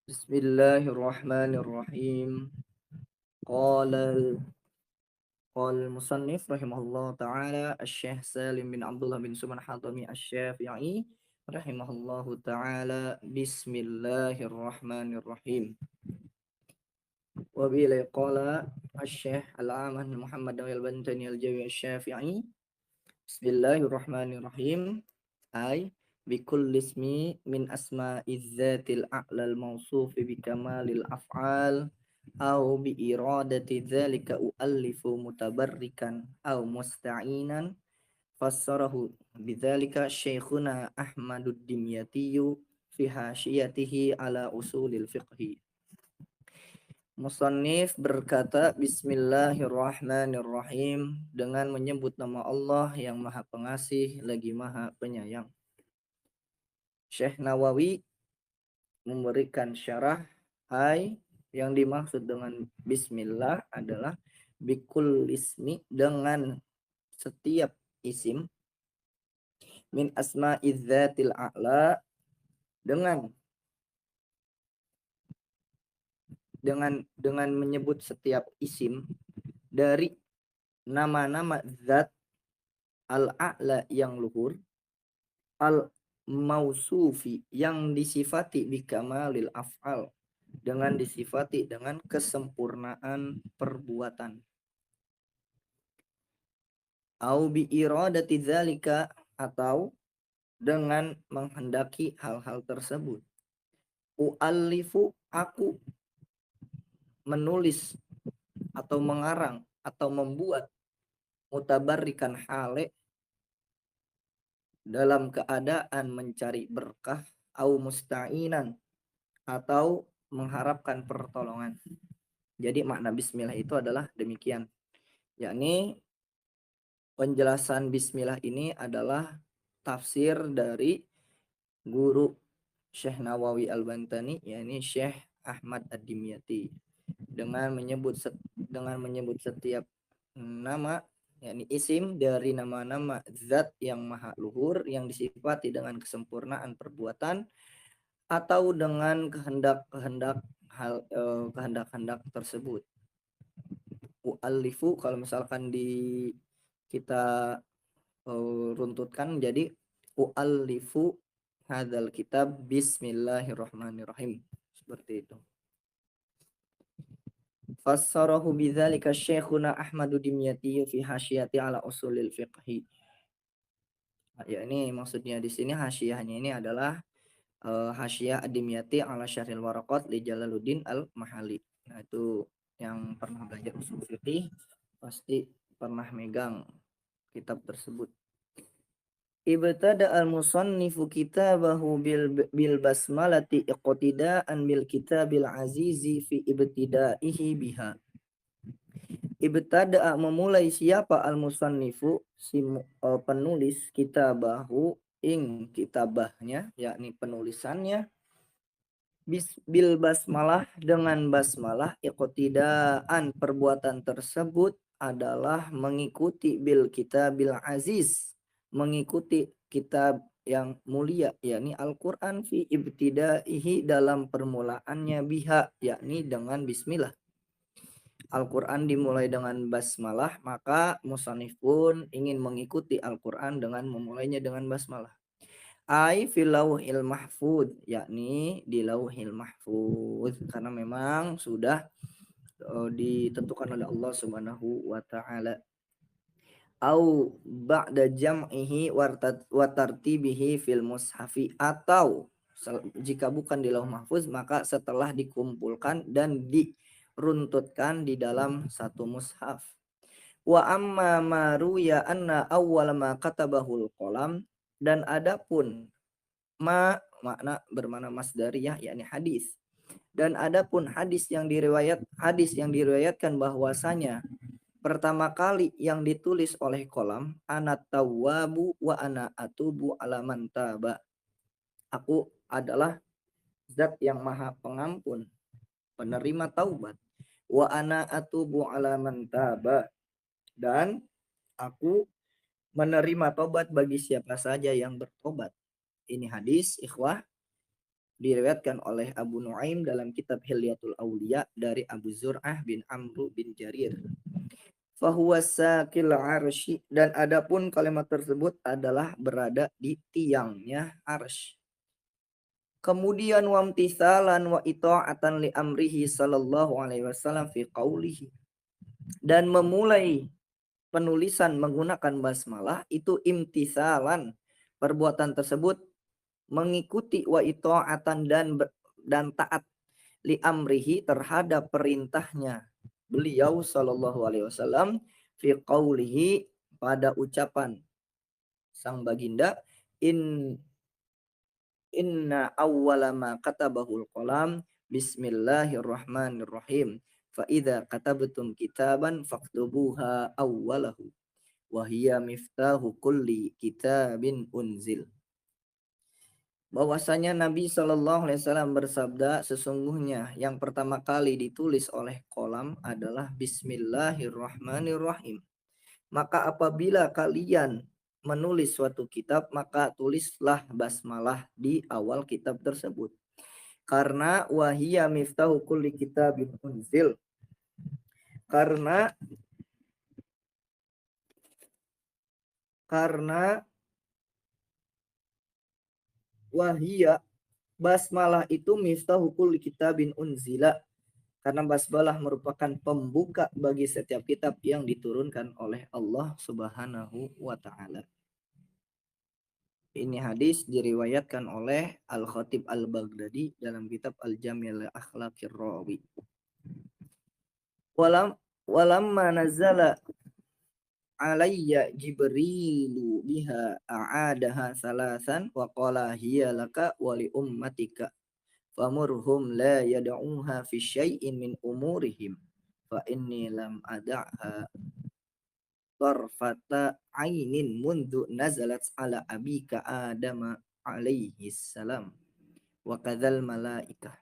Bismillahirrahmanirrahim. Qala qala al-musannif rahimahullah ta'ala Asy-Syaikh Salim bin Abdullah bin Suman Hadami Asy-Syafi'i rahimahullahu ta'ala. Bismillahirrahmanirrahim. Wa bila qala Asy-Syaikh Al-Aman Muhammad al-Bantani al-Jawi Asy-Syafi'i. Bismillahirrahmanirrahim. Ay bikulli ismi min asma'iz zatil a'lal mausufi bi kamalil af'al au bi iradati dzalika uallifu mutabarrikan au musta'inan fassarahu bidzalika Syekhuna Ahmadud Dimyatiyu fi hasyiyatihi ala usulil fiqhi. Musannif berkata Bismillahirrahmanirrahim, dengan menyebut nama Allah yang Maha Pengasih lagi Maha Penyayang. Syekh Nawawi memberikan syarah, yang dimaksud dengan bismillah adalah bikul ismi, dengan setiap isim, min asma'iz dzatil a'la, dengan menyebut setiap isim dari nama-nama zat al-a'la yang luhur, al-mausufi yang disifati bikamalil af'al, dengan disifati dengan kesempurnaan perbuatan, au bi iradati dzalika, atau dengan menghendaki hal-hal tersebut. U'allifu, aku menulis atau mengarang atau membuat, mutabarrikan hale, dalam keadaan mencari berkah, au musta'inan, atau mengharapkan pertolongan. Jadi makna bismillah itu adalah demikian, yakni penjelasan bismillah ini adalah tafsir dari guru Syekh Nawawi Al-Bantani, yakni Syekh Ahmad Ad-Dimyati, dengan menyebut setiap nama, yakni isim dari nama-nama zat yang maha luhur yang disifati dengan kesempurnaan perbuatan atau dengan kehendak-kehendak tersebut. U'allifu, kalau misalkan kita runtutkan jadi u'allifu hadzal kitab bismillahirrahmanirrahim, seperti itu. Fassarahu bidzalika Syekhuna Ahmadu Dimyati fi hasyiyati ala usulil fiqhi. Ya, ini maksudnya di sini hasyiyahnya ini adalah hasyiyah Ad-Dimyati ala Syarhil Waraqat li Jalaluddin Al-Mahali. Nah, itu yang pernah belajar usul fiqih pasti pernah megang kitab tersebut. Ibtada al-musannifu kitabahu bil basmalati iqtida'an bil kitabil azizi fi ibtida'ihi biha. Ibtada, memulai siapa, al-musannifu, si penulis, kitabahu, ing kitabahnya, yakni penulisannya, bil basmalah, dengan basmalah, iqtidaan, perbuatan tersebut adalah mengikuti bil kitabil aziz, mengikuti kitab yang mulia, yakni Al-Quran, fi ibtidaihi, dalam permulaannya, biha, yakni dengan bismillah. Al-Quran dimulai dengan basmalah, maka musannif pun ingin mengikuti Al-Quran dengan memulainya dengan basmalah. Ai fil lauhil mahfud, yakni di lauhil mahfud, karena memang sudah ditentukan oleh Allah Subhanahu wa taala. Au ba'da jam'ihi wa tartibihi fil mushafi, atau jika bukan di lauh mahfuz maka setelah dikumpulkan dan diruntutkan di dalam satu mushaf. Wa amma ma ruya anna awwal ma katabahul qalam, dan adapun makna bermakna masdariyah, yakni hadis. Dan adapun hadis yang diriwayatkan bahwasanya pertama kali yang ditulis oleh kolam, ana tawwabu wa ana atubu ala man taba. Aku adalah zat yang maha pengampun, penerima taubat. Wa ana atubu ala man taba, dan aku menerima tobat bagi siapa saja yang bertobat. Ini hadis, ikhwah, Diriwayatkan oleh Abu Nuaim dalam kitab Hilyatul Auliya dari Abu Zur'ah bin Amru bin Jarir. Fahuwa sakil arsy, dan adapun kalimat tersebut adalah berada di tiangnya arsy. Kemudian wamtisalan wa ita'atan li amrihi sallallahu alaihi wasallam fi qaulihi, dan memulai penulisan menggunakan basmalah itu imtisalan, perbuatan tersebut mengikuti wa ita'atan dan taat li amrihi terhadap perintahnya beliau sallallahu alaihi wasallam fi qaulihi, pada ucapan sang baginda, in inna awwala ma katabahul qalam bismillahirrahmanirrahim fa idza katabtum kitaban faktubuha awwalahu wa hiya miftahu kulli kitabin unzil. Bahwasanya Nabi Shallallahu Alaihi Wasallam bersabda, sesungguhnya yang pertama kali ditulis oleh kolam adalah Bismillahirrahmanirrahim. Maka apabila kalian menulis suatu kitab, maka tulislah basmalah di awal kitab tersebut. Karena wahiyya miftahu kulli kitabin unzil. Karena wahiyya, basmalah itu miftahu kulli kitabin unzila. Karena basmalah merupakan pembuka bagi setiap kitab yang diturunkan oleh Allah Subhanahu wa taala. Ini hadis diriwayatkan oleh Al-Khatib Al-Baghdadi dalam kitab Al-Jami' Al-Akhlaqir Rawi. Walamma nazala alayya Jibrilu biha a'adaha salasan wa qala hiya laka wa li ummatika famurhum la yad'uha fi syai'in min umurihim fa inni lam ada'ha tarfata ainin mundu nazalat ala abika Adama alaihi salam wa kadzal malaikah.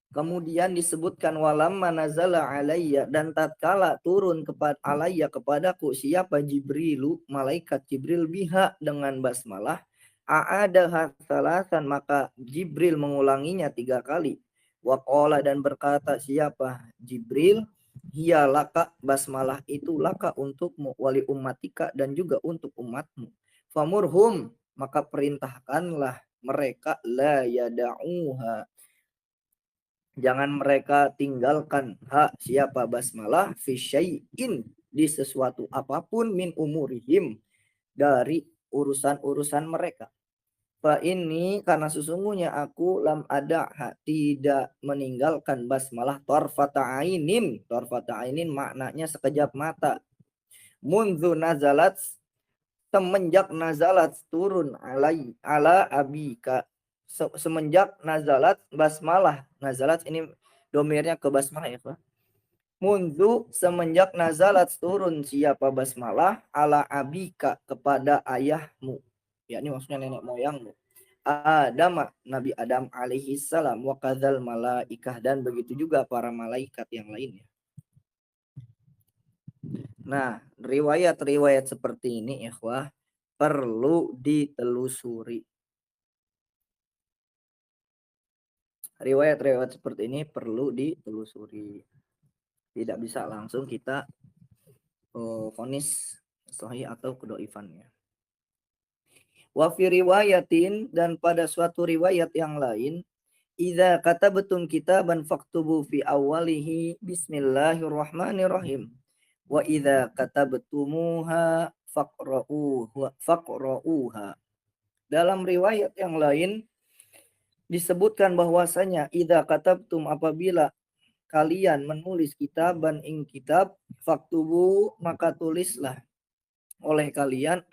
Kemudian disebutkan walamma nazala alayya, dan tatkala turun kepada alayya kepadaku siapa Jibrilu, malaikat Jibril, biha dengan basmalah, a'adaha salasan, maka Jibril mengulanginya 3 kali. Waqala, dan berkata siapa Jibril, hiya laka, basmalah itu laka untukmu, wali ummatika, dan juga untuk umatmu. Famurhum, maka perintahkanlah mereka, la yada'uha, jangan mereka tinggalkan siapa basmalah fi syai'in, di sesuatu apapun, min umurihim, dari urusan-urusan mereka. Fa ini, karena sesungguhnya aku lam ada, tidak meninggalkan basmalah tarfata ainin. Tarfata ainin maknanya sekejap mata. Munzu nazalat, semenjak nazalat turun ala abika, semenjak nazalat basmalah. Nazalat ini domirnya ke basmalah ya Pak. Mundu, semenjak nazalat turun siapa basmalah ala abika, kepada ayahmu, yakni maksudnya nenek moyangmu, Adam, Nabi Adam alaihi salam, wa kadzal malaikah, dan begitu juga para malaikat yang lainnya. Nah, riwayat-riwayat seperti ini ikhwah perlu ditelusuri. Riwayat-riwayat seperti ini perlu ditelusuri. Tidak bisa langsung kita vonis sahih atau kedhaifannya. Wa fi riwayatin, dan pada suatu riwayat yang lain, idza katabtum kitaban faktubu fi awwalihi bismillahirrahmanirrahim wa idza katabtumuha faqra'uha. Dalam riwayat yang lain disebutkan bahwasanya idza katabtum, apabila kalian menulis kitaban ing kitab, faktubu, maka tulislah oleh kalian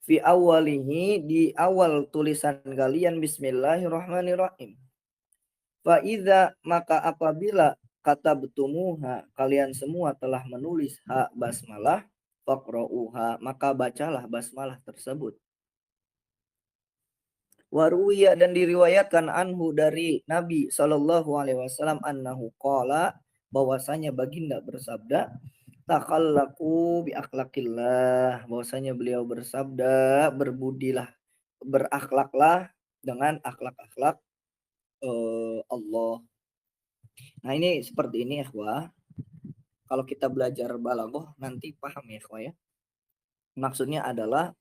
fi awalihi, di awal tulisan kalian, bismillahirrahmanirrahim. Fa idza, maka apabila katabtumuha, kalian semua telah menulis basmalah, faqra'uha, maka bacalah basmalah tersebut. Waruya, dan diriwayatkan anhu, dari Nabi Shallallahu Alaihi Wasallam, annahu qala, bahwasanya baginda bersabda, takhallaku bi akhlakillah, bahwasanya beliau bersabda, berbudilah, berakhlaklah dengan akhlak-akhlak Allah. Nah ini seperti ini ikhwah. Kalau kita belajar balaghah nanti paham ya ikhwah ya. Maksudnya adalah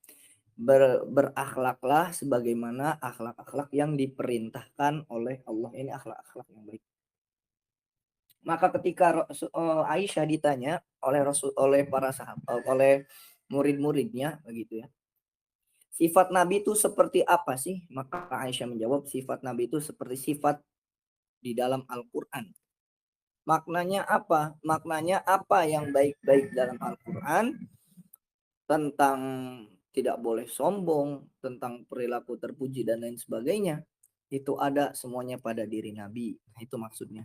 berakhlaklah sebagaimana akhlak-akhlak yang diperintahkan oleh Allah. Ini akhlak-akhlak yang baik. Maka ketika Aisyah ditanya oleh para sahabat, oleh murid-muridnya begitu ya. Sifat Nabi itu seperti apa sih? Maka Aisyah menjawab, sifat Nabi itu seperti sifat di dalam Al-Qur'an. Maknanya apa? Maknanya apa yang baik-baik dalam Al-Qur'an tentang tidak boleh sombong, tentang perilaku terpuji dan lain sebagainya. Itu ada semuanya pada diri Nabi. Nah, itu maksudnya.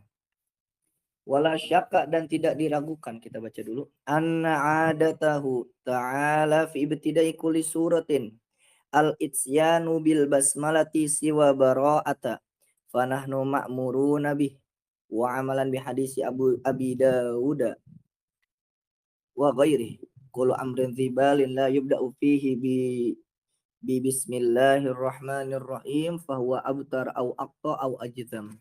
Wala syakka dan tidak diragukan. Kita baca dulu. Anna adatahu ta'ala fi ibtidai kulli suratin al-itsyanu bil basmalati siwa bara'ata fanahnu ma'muruna bih wa amalan bi hadisi Abi Dawud wa ghairihi kullu amrin dzibalin la yubda'u fihi bi bismillahirrahmanirrahim fahuwa abtar au aqta au ajzam.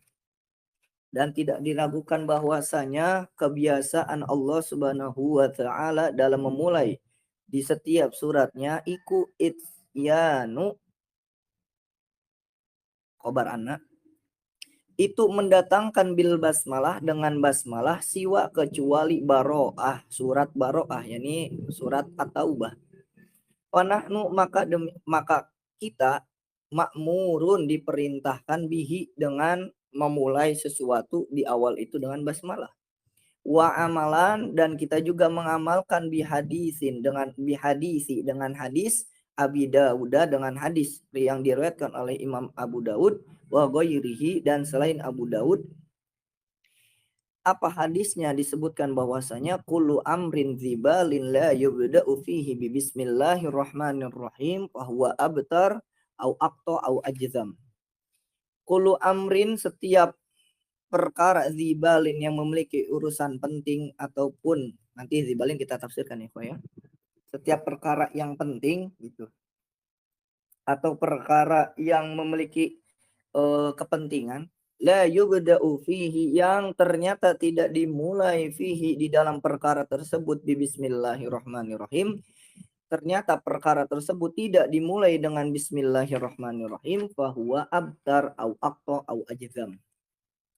Dan tidak diragukan bahwasanya kebiasaan Allah Subhanahu wa taala dalam memulai di setiap suratnya iku ityanu khobar anak itu mendatangkan bil basmalah dengan basmalah siwa kecuali baroah, surat baroah yakni surat at-taubah. Wanahnu maka kita makmurun diperintahkan bihi dengan memulai sesuatu di awal itu dengan basmalah. Wa amalan dan kita juga mengamalkan bihadisi dengan hadis Abi Dawud dengan hadis yang diriwayatkan oleh Imam Abu Daud wa ghairihi dan selain Abu Daud. Apa hadisnya disebutkan bahwasanya kullu amrin dzibalin la yubda'u fihi bi bismillahirrahmanirrahim wa huwa abtar au aqta au ajzam. Kullu amrin setiap perkara dzibalin yang memiliki urusan penting ataupun nanti dzibalin kita tafsirkan ya. Setiap perkara yang penting gitu atau perkara yang memiliki kepentingan la yubda'u fihi yang ternyata tidak dimulai fihi di dalam perkara tersebut di bismillahirrahmanirrahim, ternyata perkara tersebut tidak dimulai dengan bismillahirrahmanirrahim fahuwa abtar au aqta au ajzam.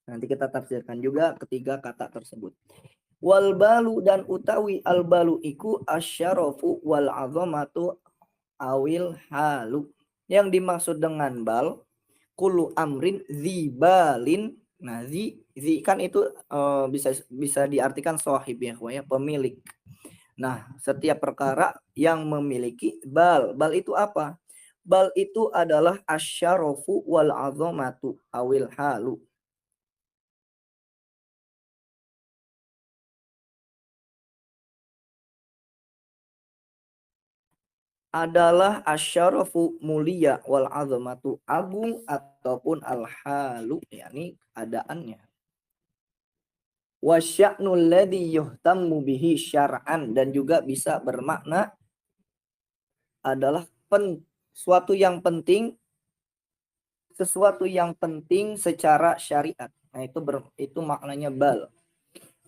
Nanti kita tafsirkan juga ketiga kata tersebut. Wal balu dan utawi al balu iku asyarafu wal azamatu awil halu. Yang dimaksud dengan bal kullu amrin zibalin. Nah, zi kan itu bisa diartikan sahib ya, pemilik. Nah, setiap perkara yang memiliki bal. Bal itu apa? Bal itu adalah asyarafu wal azamatu awil halu. Adalah asyarafu mulia wal azamatu agung ataupun al halu yakni keadaannya. Wasya'nul ladzi yuhtammu bihi syar'an dan juga bisa bermakna adalah sesuatu yang penting secara syariat. Nah, itu maknanya bal.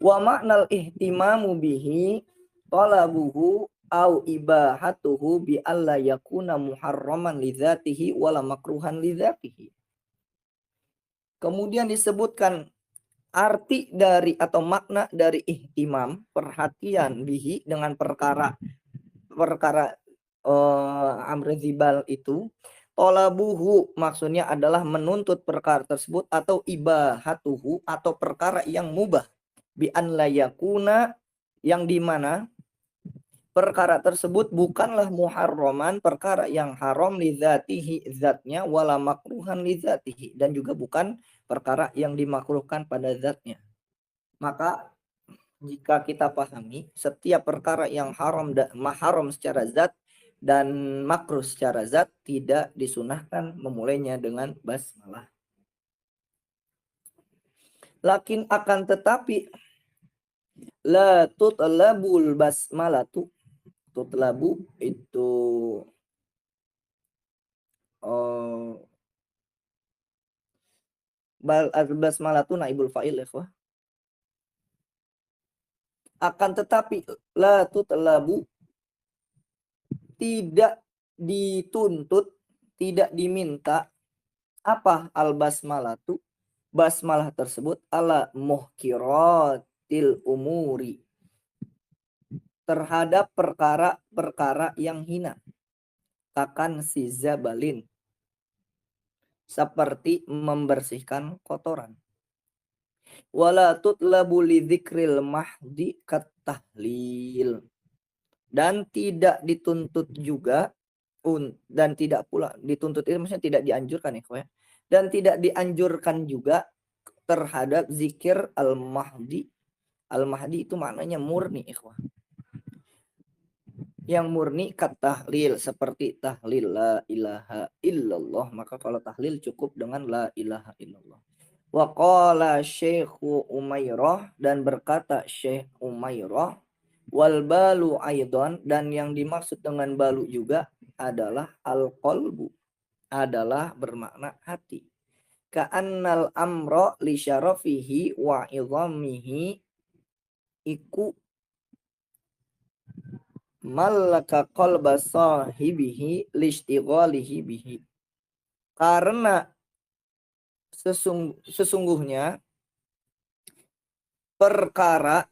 Wa maknal ihtimamu bihi talabuhu au ibahatuhu bi alla yakuna muharraman li dzatihi wala makruhan li dzatihi. Kemudian disebutkan arti dari atau makna dari ihtimam, perhatian bihi dengan perkara amri zibal itu. Talabuhu maksudnya adalah menuntut perkara tersebut atau ibahatuhu atau perkara yang mubah bi an la yakuna yang dimana perkara tersebut bukanlah muharraman perkara yang haram li dzatihi zatnya wala makruhan li dzatihi dan juga bukan perkara yang dimakruhkan pada zatnya. Maka jika kita pahami setiap perkara yang haram secara zat dan makruh secara zat tidak disunahkan memulainya dengan basmalah. Lakin akan tetapi la tutlabul basmalatu, tutlabu itu Al-basmalah itu naibul fa'il ikhwah. Akan tetapi la tutlabu, tidak dituntut, tidak diminta apa al-basmalatu, basmalah tersebut ala muhkiratil umuri, terhadap perkara-perkara yang hina, kakan si zabalin, seperti membersihkan kotoran. Wala tutlabu lidzikril mahdi katahlil, dan tidak dituntut juga dan tidak pula dituntut itu maksudnya tidak dianjurkan ya, dan tidak dianjurkan juga terhadap zikir al-mahdi. Al-mahdi itu maknanya murni ikhwah. Yang murni katahlil, seperti tahlil la ilaha illallah, maka kalau tahlil cukup dengan la ilaha illallah. Wa qala Syekhu Umairah, dan berkata Syekh Umairah, wal balu aidon, dan yang dimaksud dengan balu juga adalah al-qalbu, adalah bermakna hati. Ka'annal amra li syarafihi wa idhamihi iku malaka qalba sahibihi lishtighalihi bihi. Karena sesungguhnya perkara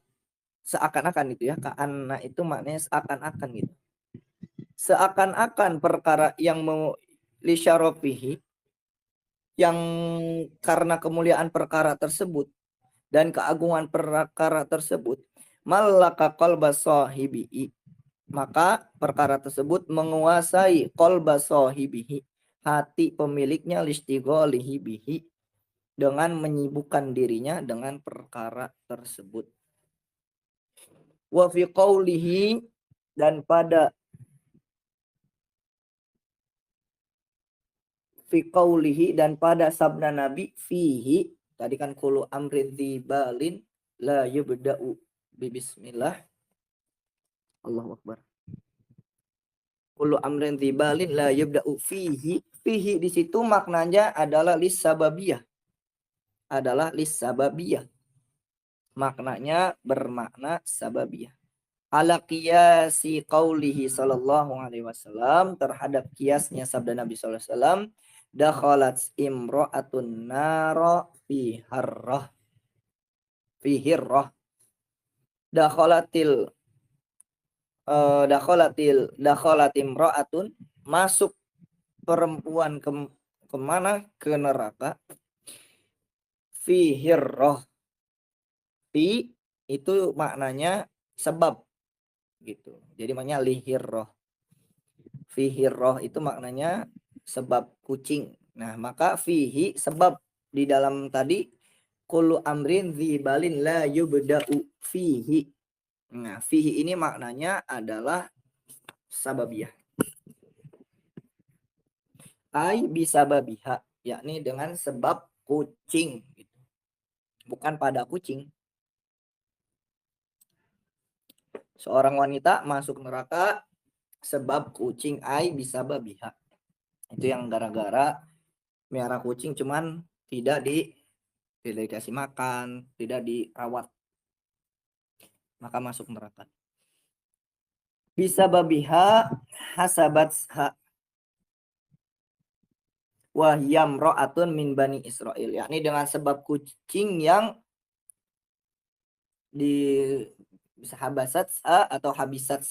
seakan-akan itu ya, ka'anna itu maknanya seakan-akan gitu. Seakan-akan perkara yang mau li syarafihi, yang karena kemuliaan perkara tersebut dan keagungan perkara tersebut, malaka qalba sahibihi, maka perkara tersebut menguasai qalba sahibihi, hati pemiliknya, listighalihi bihi, dengan menyibukkan dirinya dengan perkara tersebut. Wa fi qawlihi, dan pada fi qawlihi, dan pada sabda Nabi, fihi, tadi kan kullu amrin dzibalin la yubda'u bi bismillah. Allahu akbar. Kullu amrin dzibalin la yubda'u fihi. Fihi di situ maknanya adalah lisababiyah. Adalah lisababiyah. Maknanya bermakna sababiyah. Ala qiyasi qaulihi sallallahu alaihi wasallam, terhadap kiasnya sabda Nabi sallallahu alaihi wasallam, dakhalat imra'atun nara fi harrah fi hirrah. Dakhalatil dakhalat imra'atun, masuk perempuan kemana? Ke neraka. Fi hirrah, fi itu maknanya sebab gitu. Jadi maknanya lihirroh. Fihirroh itu maknanya sebab kucing. Nah, maka fihi sebab di dalam tadi kullu amrin dzibalin la yubda'u fihi. Nah, fihi ini maknanya adalah sababiyah. Ai bisababiha, yakni dengan sebab kucing gitu. Bukan pada kucing. Seorang wanita masuk neraka sebab kucing, ai bisababiha. Itu yang gara-gara miara kucing cuman tidak dikasih makan, tidak dirawat, maka masuk neraka. Bisa babiha hasabat wahyam ro'atun min bani Israel, yakni dengan sebab kucing yang di habasat atau habisat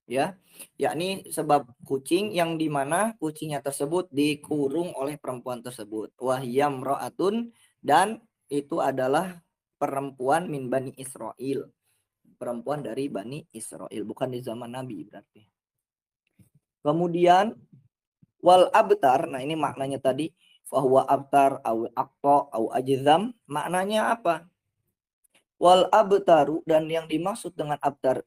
ya, yakni sebab kucing yang dimana kucingnya tersebut dikurung oleh perempuan tersebut. Wahyam ro'atun, dan itu adalah perempuan min bani Israel, perempuan dari bani Israel, bukan di zaman Nabi berarti. Kemudian wal abtar, nah ini maknanya tadi fahuwa abtar au aqta au ajzam, maknanya apa? Wal abtaru, dan yang dimaksud dengan abtar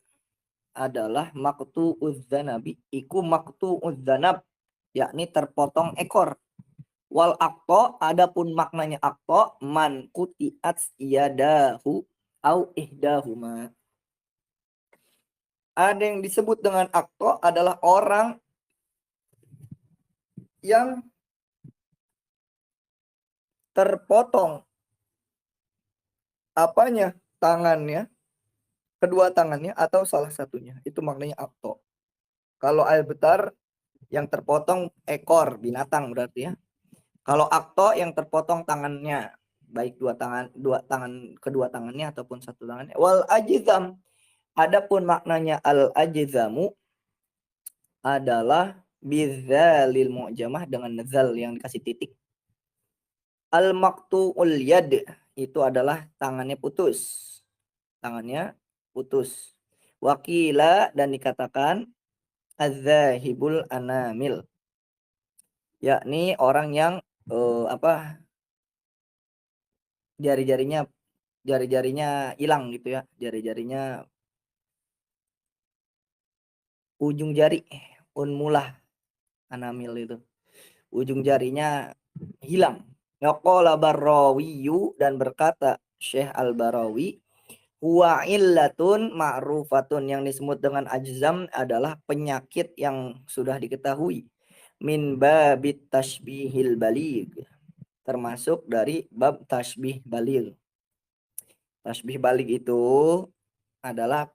adalah maktu uzzanabi, iku maktu uzzanab, yakni terpotong ekor. Wal aqta, adapun maknanya aqta, man quti'at yadahu au ihdahuma. Ada yang disebut dengan aqta adalah orang yang terpotong apanya? Tangannya, kedua tangannya atau salah satunya. Itu maknanya akto. Kalau al-betar yang terpotong ekor binatang berarti ya. Kalau akto yang terpotong tangannya, baik dua tangan kedua tangannya ataupun satu tangannya. Wal ajzam, adapun maknanya al ajzamu adalah bidzalil mu'jamah dengan zal yang dikasih titik. Al maqtu'ul yad itu adalah tangannya putus. Tangannya putus. Wakila dan dikatakan adzahibul anamil, yakni orang yang jari-jarinya hilang gitu ya, jari-jarinya ujung jari unmulah, anamil itu ujung jarinya hilang. Yaqala Barrawiyu dan berkata Syekh Al-Barawi, huwa illatun ma'rufatun, yang disebut dengan ajzam adalah penyakit yang sudah diketahui, min babit tashbihil baligh, termasuk dari bab tashbih baligh. Tashbih baligh itu adalah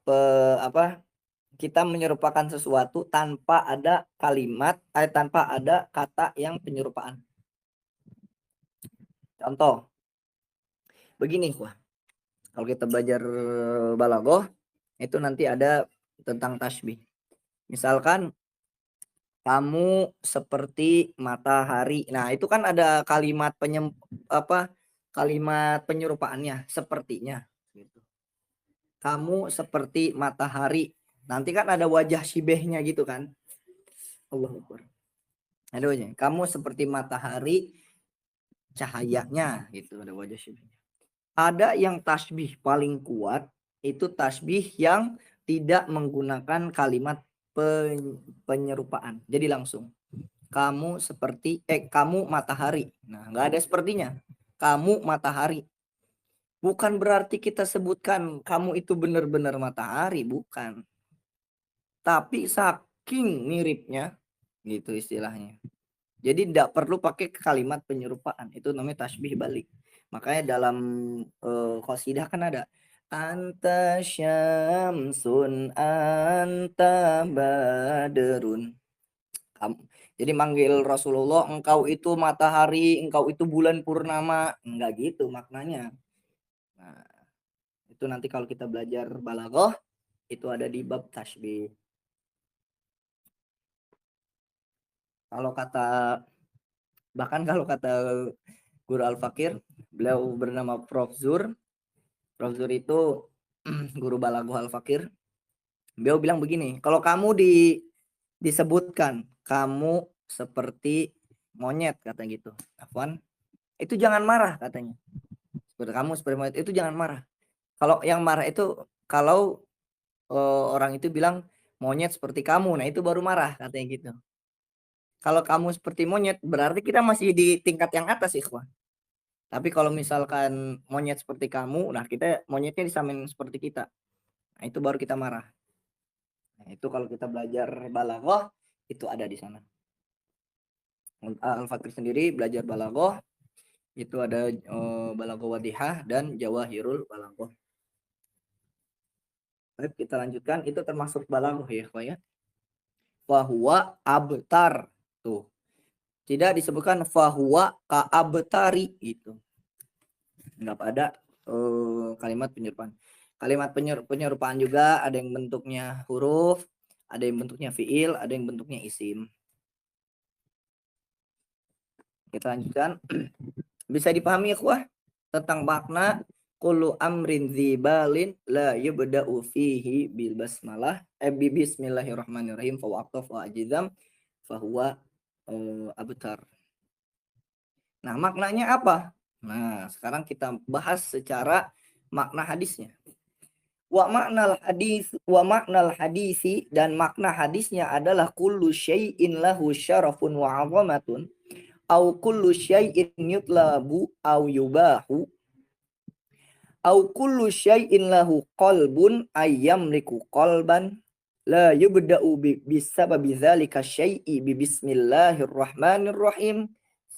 kita menyerupakan sesuatu tanpa ada kalimat tanpa ada kata yang penyerupaan. Contoh begini, kalau kita belajar balaghah itu nanti ada tentang tasbih. Misalkan kamu seperti matahari. Nah, itu kan ada kalimat kalimat penyerupaannya, sepertinya gitu. Kamu seperti matahari. Nanti kan ada wajah syibehnya gitu kan. Allahu Akbar. Ada wajahnya. Kamu seperti matahari, cahayanya gitu, ada wajah syibehnya. Ada yang tasbih paling kuat, itu tasbih yang tidak menggunakan kalimat penyerupaan. Jadi langsung kamu seperti kamu matahari. Nah, nggak ada sepertinya. Kamu matahari. Bukan berarti kita sebutkan kamu itu benar-benar matahari, bukan. Tapi saking miripnya gitu istilahnya. Jadi tidak perlu pakai kalimat penyerupaan. Itu namanya tasbih balik. Makanya dalam qasidah kan ada anta syamsun anta badrun. Jadi manggil Rasulullah, engkau itu matahari, engkau itu bulan purnama. Enggak gitu maknanya. Nah, itu nanti kalau kita belajar balaghah itu ada di bab tasbih. Kalau kata Guru Al-Fakir, beliau bernama Prof. Zur. Prof. Zur itu guru balaghah Al-Fakir. Beliau bilang begini, kalau kamu disebutkan kamu seperti monyet, kata gitu. Afwan, itu jangan marah katanya. Seperti kamu seperti monyet itu jangan marah. Kalau yang marah itu kalau orang itu bilang monyet seperti kamu, nah itu baru marah katanya gitu. Kalau kamu seperti monyet berarti kita masih di tingkat yang atas, ikhwan. Tapi kalau misalkan monyet seperti kamu, nah kita monyetnya disamain seperti kita. Nah, itu baru kita marah. Nah, itu kalau kita belajar balaghah itu ada di sana. Al-Fakir sendiri belajar balaghah itu ada balaghah wadihah dan jawahirul balaghah. Baik, kita lanjutkan, itu termasuk balaghah ya. Fahuwa abtar. Tuh. Tidak disebutkan fahuwa ka abtari gitu. Enggak ada kalimat penyerupaan. Kalimat penyerupaan juga ada yang bentuknya huruf, ada yang bentuknya fiil, ada yang bentuknya isim. Kita lanjutkan. Bisa dipahami ikhwah tentang makna kullu amrin dzibalin la yubda'u fihi bil basmalah bi bismillahirrahmanirrahim fa waqaf wa ajzam fa huwa abtar. Nah, maknanya apa? Nah, sekarang kita bahas secara makna hadisnya. Wa maknal hadisi, dan makna hadisnya adalah kullu syai'in lahu syarafun wa 'azamatun au kullu syai'in yutlabu au yubahu au kullu syai'in lahu qalbun ayyamliku qalban la yubda'u bisababi dzalika syai'i bi bismillahirrahmanirrahim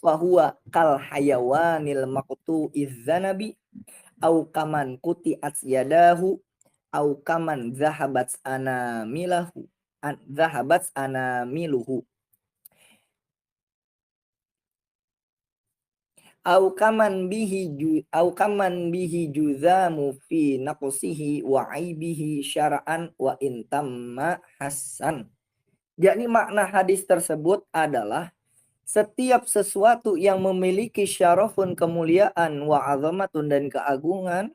fahuwa kal hayawanil maqtu'iz zanabi au kaman quti'at yadahu au kaman zahabat anamiluhu au kaman bihi juzamu fi naqsihi wa aibihi syara'an wa intamma hasan. Jadi makna hadis tersebut adalah setiap sesuatu yang memiliki syarafun kemuliaan wa azamatun dan keagungan,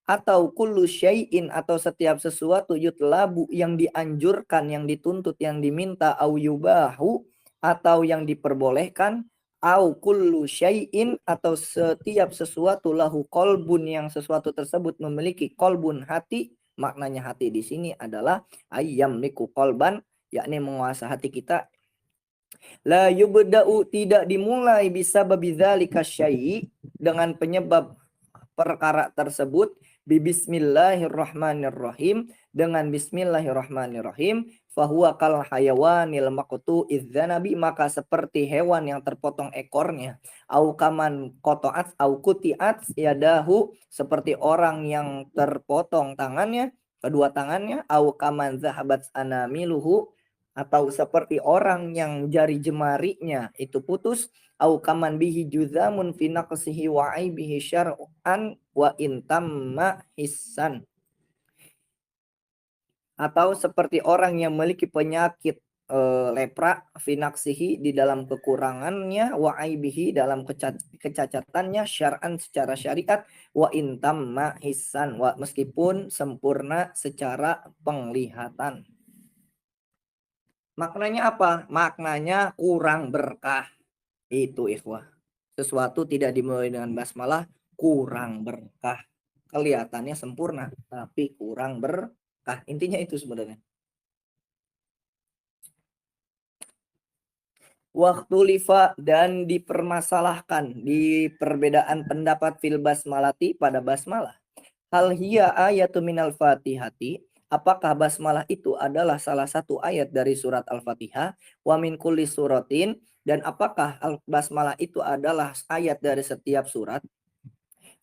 atau kullu syai'in atau setiap sesuatu yutlabu yang dianjurkan, yang dituntut, yang diminta, au yubahu atau yang diperbolehkan, au kullu syai'in atau setiap sesuatu lahu qalbun yang sesuatu tersebut memiliki qalbun hati. Maknanya hati di sini adalah ayyam liku qalban, yakni menguasai hati kita. La yubda'u tidak dimulai bisa babidzalika syai' dengan penyebab perkara tersebut bismillahirrahmanirrahim, dengan bismillahirrahmanirrahim, fahuwa kal hayawanil maqtu'iz zanabi, maka seperti hewan yang terpotong ekornya, au kaman qata'at au quti'at yadahu, seperti orang yang terpotong tangannya, kedua tangannya, au kaman zahabat anamiluhu, atau seperti orang yang jari jemarinya itu putus, au kaman bihi juzamun fi naqsihi wa aibihi syar'an wa intamma hissan, atau seperti orang yang memiliki penyakit lepra fi naqsihi di dalam kekurangannya, wa aibihi dalam kecacatannya, syar'an secara syariat, wa intamma hissan wa meskipun sempurna secara penglihatan. Maknanya apa? Maknanya kurang berkah. Itu ikhwah. Sesuatu tidak dimulai dengan basmalah kurang berkah. Kelihatannya sempurna tapi kurang berkah. Intinya itu sebenarnya. Waktu lifa dan dipermasalahkan di perbedaan pendapat fil basmalati pada basmalah. Hal hiya ayatu minal fatihati, apakah basmalah itu adalah salah satu ayat dari surat Al-Fatihah, wa min kulli suratin, dan apakah basmalah itu adalah ayat dari setiap surat.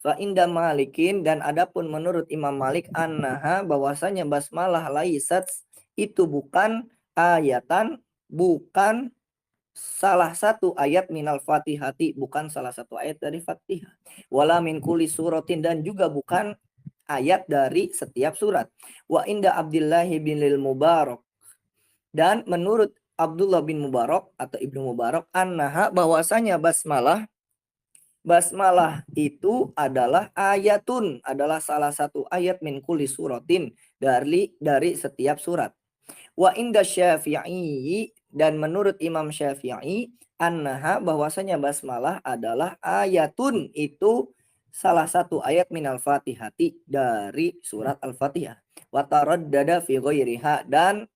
Fa inda Malikin, dan adapun menurut Imam Malik, annaha bahwasanya basmalah laisat itu bukan ayatan, bukan salah satu ayat minal fatihati, bukan salah satu ayat dari Fatihah, wala min kulli suratin, dan juga bukan ayat dari setiap surat. Wa inda Abdullah bin Mubarak, dan menurut Abdullah bin Mubarak atau Ibnu Mubarak, annaha bahwasanya basmalah itu adalah ayatun, adalah salah satu ayat min kulli suratin, dari setiap surat. Wa inda Syafi'i, dan menurut Imam Syafi'i, annaha bahwasanya basmalah adalah ayatun, itu salah satu ayat minal fatihati, dari surat Al-Fatihah. Wa taraddada fi ghairiha, dan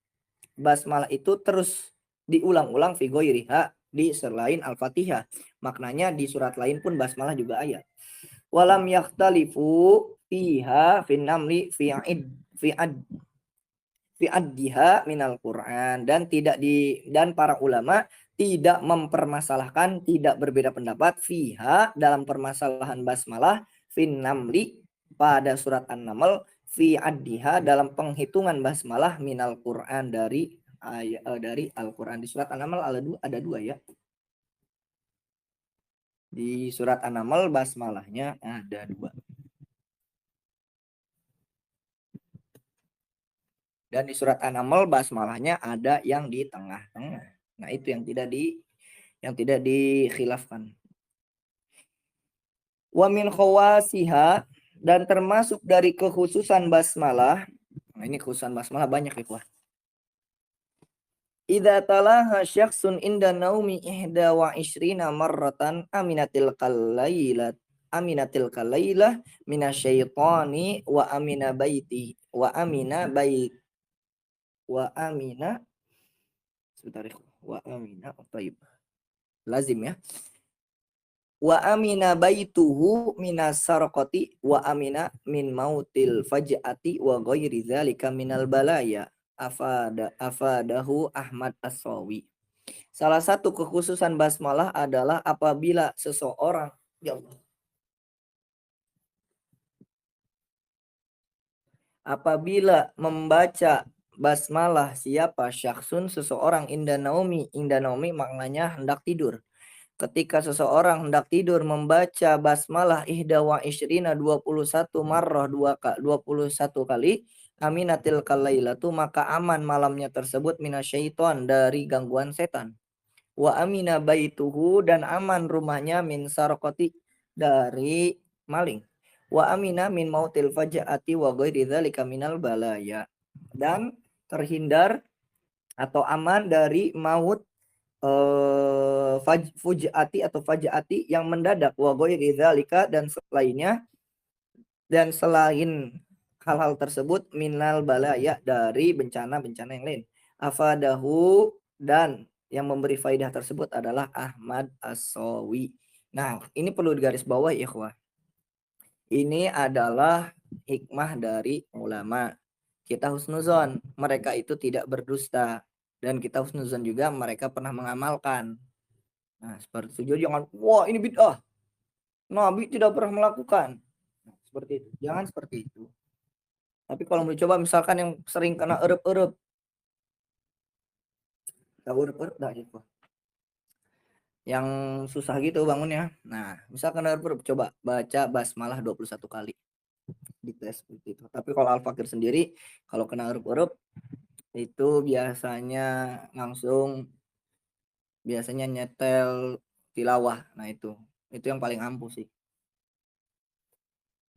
basmalah itu terus diulang-ulang fi ghairiha, di selain Al-Fatihah. Maknanya di surat lain pun basmalah juga ayat. Walam yakhtalifu fiha fin namli fi addiha minal Quran, dan para ulama tidak mempermasalahkan, tidak berbeda pendapat fiha dalam permasalahan basmalah, fin namli pada surat An-Naml, fi addiha dalam penghitungan basmalah minal Quran dari Al-Quran. Di surat An-Naml ada dua ya. Di surat An-Naml basmalahnya ada dua. Dan di surat An-Naml basmalahnya ada yang di tengah-tengah. Nah, itu yang tidak dikhilafkan. Wa min khawasiha, dan termasuk dari kekhususan basmalah. Nah, ini kekhususan basmalah banyak ya, Pak. Idza talaha syakhsun inda naumi 21 marratan aminatil kalailah minasyaitani wa amina baiti wa amina bait wa amina sebentar wa amina taib lazim ya, wa amina baituhu minas sarqati wa amina min mautil faj'ati wa ghairi dzalika minal balaya, afadahu Ahmad As-Sawi. Salah satu kekhususan basmalah adalah apabila seseorang, ya Allah, apabila membaca basmalah siapa syakhsun seseorang inda naumi maknanya hendak tidur. Ketika seseorang hendak tidur membaca basmalah ihda wa isyrina 21 marrah 21 kali aminatil kalailatu maka aman malamnya tersebut minasyaiton dari gangguan setan. Wa amina baituhu dan aman rumahnya min sarqati dari maling. Wa amina min mautil fajaati wa ghairi dzalika minal balaya. Dan terhindar atau aman dari maut fujaati atau fajaati yang mendadak wa ghairi dzalika dan selain hal-hal tersebut minal balaya dari bencana-bencana yang lain. Afadahu dan yang memberi faidah tersebut adalah Ahmad As-Sawi. Nah, ini perlu digaris bawah ya, ikhwah. Ini adalah hikmah dari ulama. Kita husnuzon, mereka itu tidak berdusta. Dan kita husnuzon juga mereka pernah mengamalkan. Nah, seperti itu. Jadi jangan, wah ini bid'ah. Nabi tidak pernah melakukan. Nah, seperti itu. Jangan seperti itu. Tapi kalau mau coba misalkan yang sering kena erup-erup. Tahu erup-erup dah gitu. Yang susah gitu bangunnya. Nah, misalkan erup-erup, coba baca basmalah 21 kali. Dites seperti itu. Tapi kalau Al-Fakir sendiri, kalau kena erup-erup, itu biasanya nyetel tilawah. Nah, itu yang paling ampuh sih.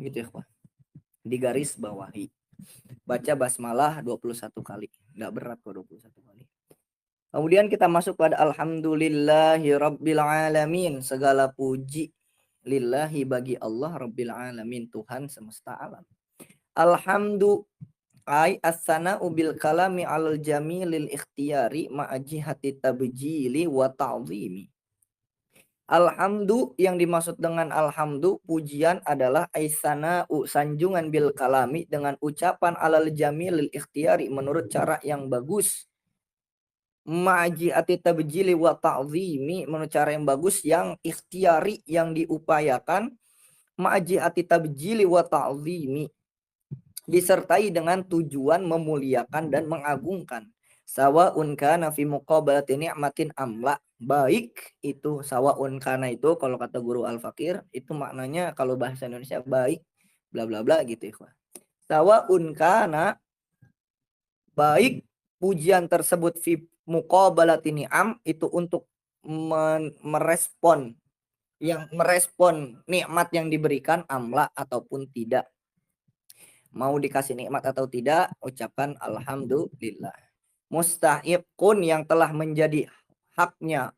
Gitu ya, Pak. Di garis bawahi. Baca basmalah 21 kali. Enggak berat kok 21 kali. Kemudian kita masuk pada alhamdulillahi rabbil alamin. Segala puji lillahi bagi Allah rabbil alamin, Tuhan semesta alam. Alhamdu ay as-sana'u bil kalami 'alal jamilil ikhtiyari ma'ajihati tabjili wa ta'zimi. Alhamdu yang dimaksud dengan alhamdu pujian adalah aisana'u sanjungan bil kalami dengan ucapan alal jamilil ikhtiyari menurut cara yang bagus. Ma'ajihati tabjili wa ta'zimi menurut cara yang bagus yang ikhtiyari yang diupayakan. Ma'ajihati tabjili wa ta'zimi disertai dengan tujuan memuliakan dan mengagungkan. Sawa'un kana fi muqabalati ni'matin amla. Baik itu sawa'un kana itu kalau kata guru Al-Fakir itu maknanya kalau bahasa Indonesia baik bla bla bla gitu ya. Sawa'un kana baik pujian tersebut fi muqabalati ni'am itu untuk merespon nikmat yang diberikan amla ataupun tidak. Mau dikasih nikmat atau tidak, ucapkan alhamdulillah. Mustahiqun yang telah menjadi haknya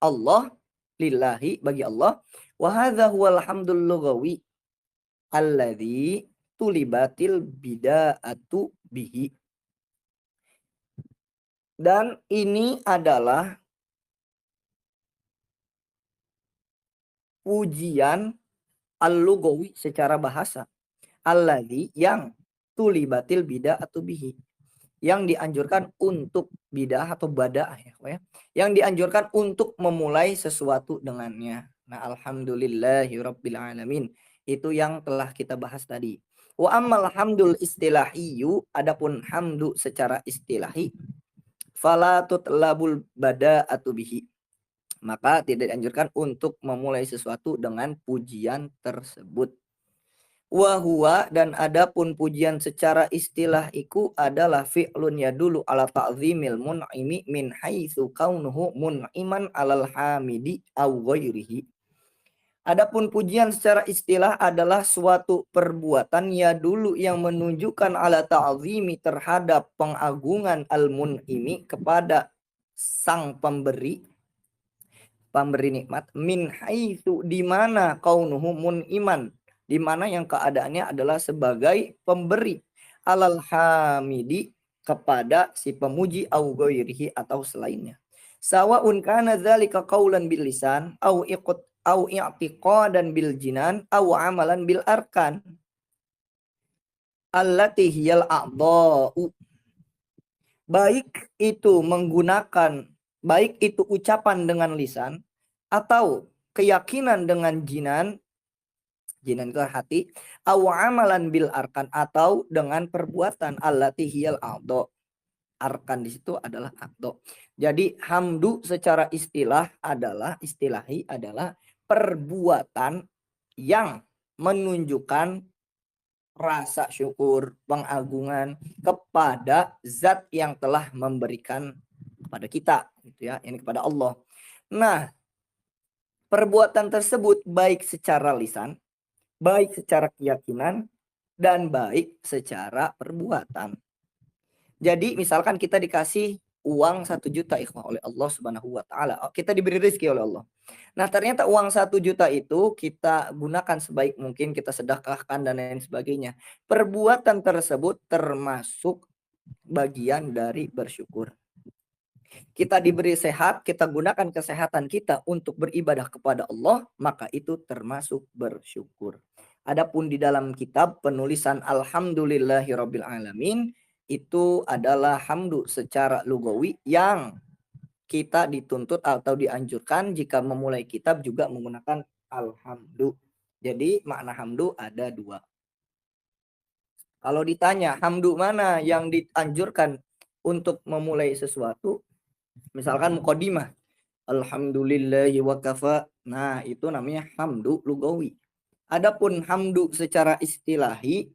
Allah, lillahi bagi Allah. Wa hadza huwal hamdul lughawi alladzi tulibatil bida'atu bihi. Dan ini adalah pujian al-lughawi secara bahasa. Alladzi yang tulibatil bida'atu bihi, yang dianjurkan untuk bidah atau badah ya, yang dianjurkan untuk memulai sesuatu dengannya. Nah, alhamdulillahirabbil alamin itu yang telah kita bahas tadi. Wa ammal hamdul istilahiyyu adapun hamdu secara istilahi fala tutlabul bada'atu bihi, maka tidak dianjurkan untuk memulai sesuatu dengan pujian tersebut. Wahua dan adapun pujian secara istilah iku adalah fi'lun yadulu ala ta'zimil mun'imi min haitsu kaunuhu mun'iman alal hamidi aw ghairihi. Adapun pujian secara istilah adalah suatu perbuatan ya dulu yang menunjukkan ala ta'zimi terhadap pengagungan al-mun'imi kepada sang pemberi nikmat min haitsu di mana kaunuhu mun'iman di mana yang keadaannya adalah sebagai pemberi alal hamidi kepada si pemuji au ghairihi atau selainnya. Sawa'un kana dzalika qaulan bil lisan au i'tiqadan bil jinan au amalan bil arkan allati hiyal a'dha'u. Baik itu menggunakan baik itu ucapan dengan lisan atau keyakinan dengan jinan itu hati, aw amalan bil arkan atau dengan perbuatan allati hiyal a'dha. Arkan di situ adalah a'dha. Jadi hamdu secara istilahi adalah perbuatan yang menunjukkan rasa syukur, pengagungan kepada zat yang telah memberikan kepada kita, gitu ya, ini kepada Allah. Nah, perbuatan tersebut baik secara lisan, baik secara keyakinan, dan baik secara perbuatan. Jadi misalkan kita dikasih uang 1 juta ikhwah oleh Allah Subhanahu wa taala. Kita diberi rezeki oleh Allah. Nah, ternyata uang 1 juta itu kita gunakan sebaik mungkin, kita sedekahkan dan lain sebagainya. Perbuatan tersebut termasuk bagian dari bersyukur. Kita diberi sehat, kita gunakan kesehatan kita untuk beribadah kepada Allah, maka itu termasuk bersyukur. Adapun di dalam kitab penulisan Alhamdulillahirabbil alamin itu adalah hamdu secara lugawi yang kita dituntut atau dianjurkan jika memulai kitab juga menggunakan alhamdu. Jadi makna hamdu ada 2. Kalau ditanya hamdu mana yang dianjurkan untuk memulai sesuatu, misalkan muqaddimah, alhamdulillahi wa kafa. Nah, itu namanya hamdu lugawi. Adapun hamdu secara istilahi,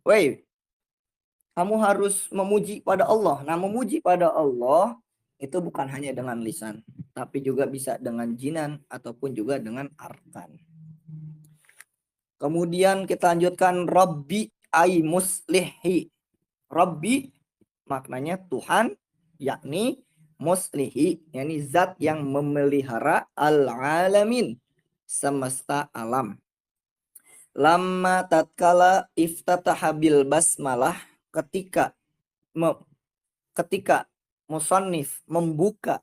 kamu harus memuji pada Allah. Nah, memuji pada Allah itu bukan hanya dengan lisan, tapi juga bisa dengan jinan ataupun juga dengan arkan. Kemudian kita lanjutkan Rabbi ay muslihi. Rabbi maknanya Tuhan, yakni muslihi, yakni zat yang memelihara al-alamin, semesta alam. Lamma tatkala iftataha bil basmalah, ketika musannif membuka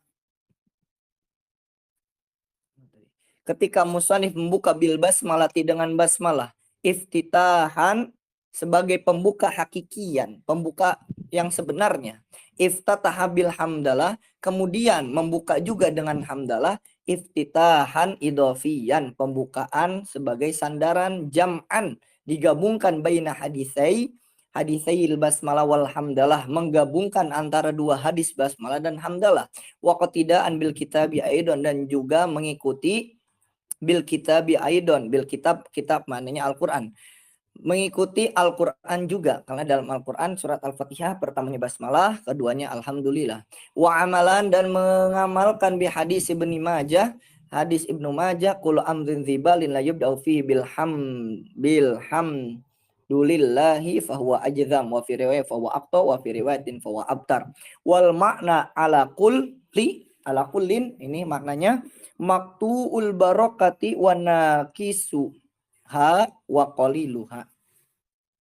bil basmalati dengan basmalah, iftitahan sebagai pembuka hakikian, pembuka yang sebenarnya. Iftataha bil hamdalah, kemudian membuka juga dengan hamdalah, iftitahan idofiyan, pembukaan sebagai sandaran jam'an, digabungkan baina hadisayil basmalah wal hamdalah, menggabungkan antara 2 hadis basmalah dan hamdalah. Wa qatidaan bil kitabi aidon, dan juga mengikuti bil kitabi aidon, bil kitab maknanya Al-Qur'an. Mengikuti Al-Qur'an juga, karena dalam Al-Qur'an surat Al-Fatihah pertamanya basmalah, keduanya alhamdulillah. Wa amalan, dan mengamalkan bi hadis Ibnu Majah, hadis Ibnu Majah, qul amrin dzibalin la yubda'u fihi bil hamdulillahi fahuwa ajzam, wa fi riwayat fahuwa aqta, wa fi riwayatin fahuwa abtar. Wal makna ala kullin, ini maknanya maktuul barokati wa nakisu ha wa qaliluha.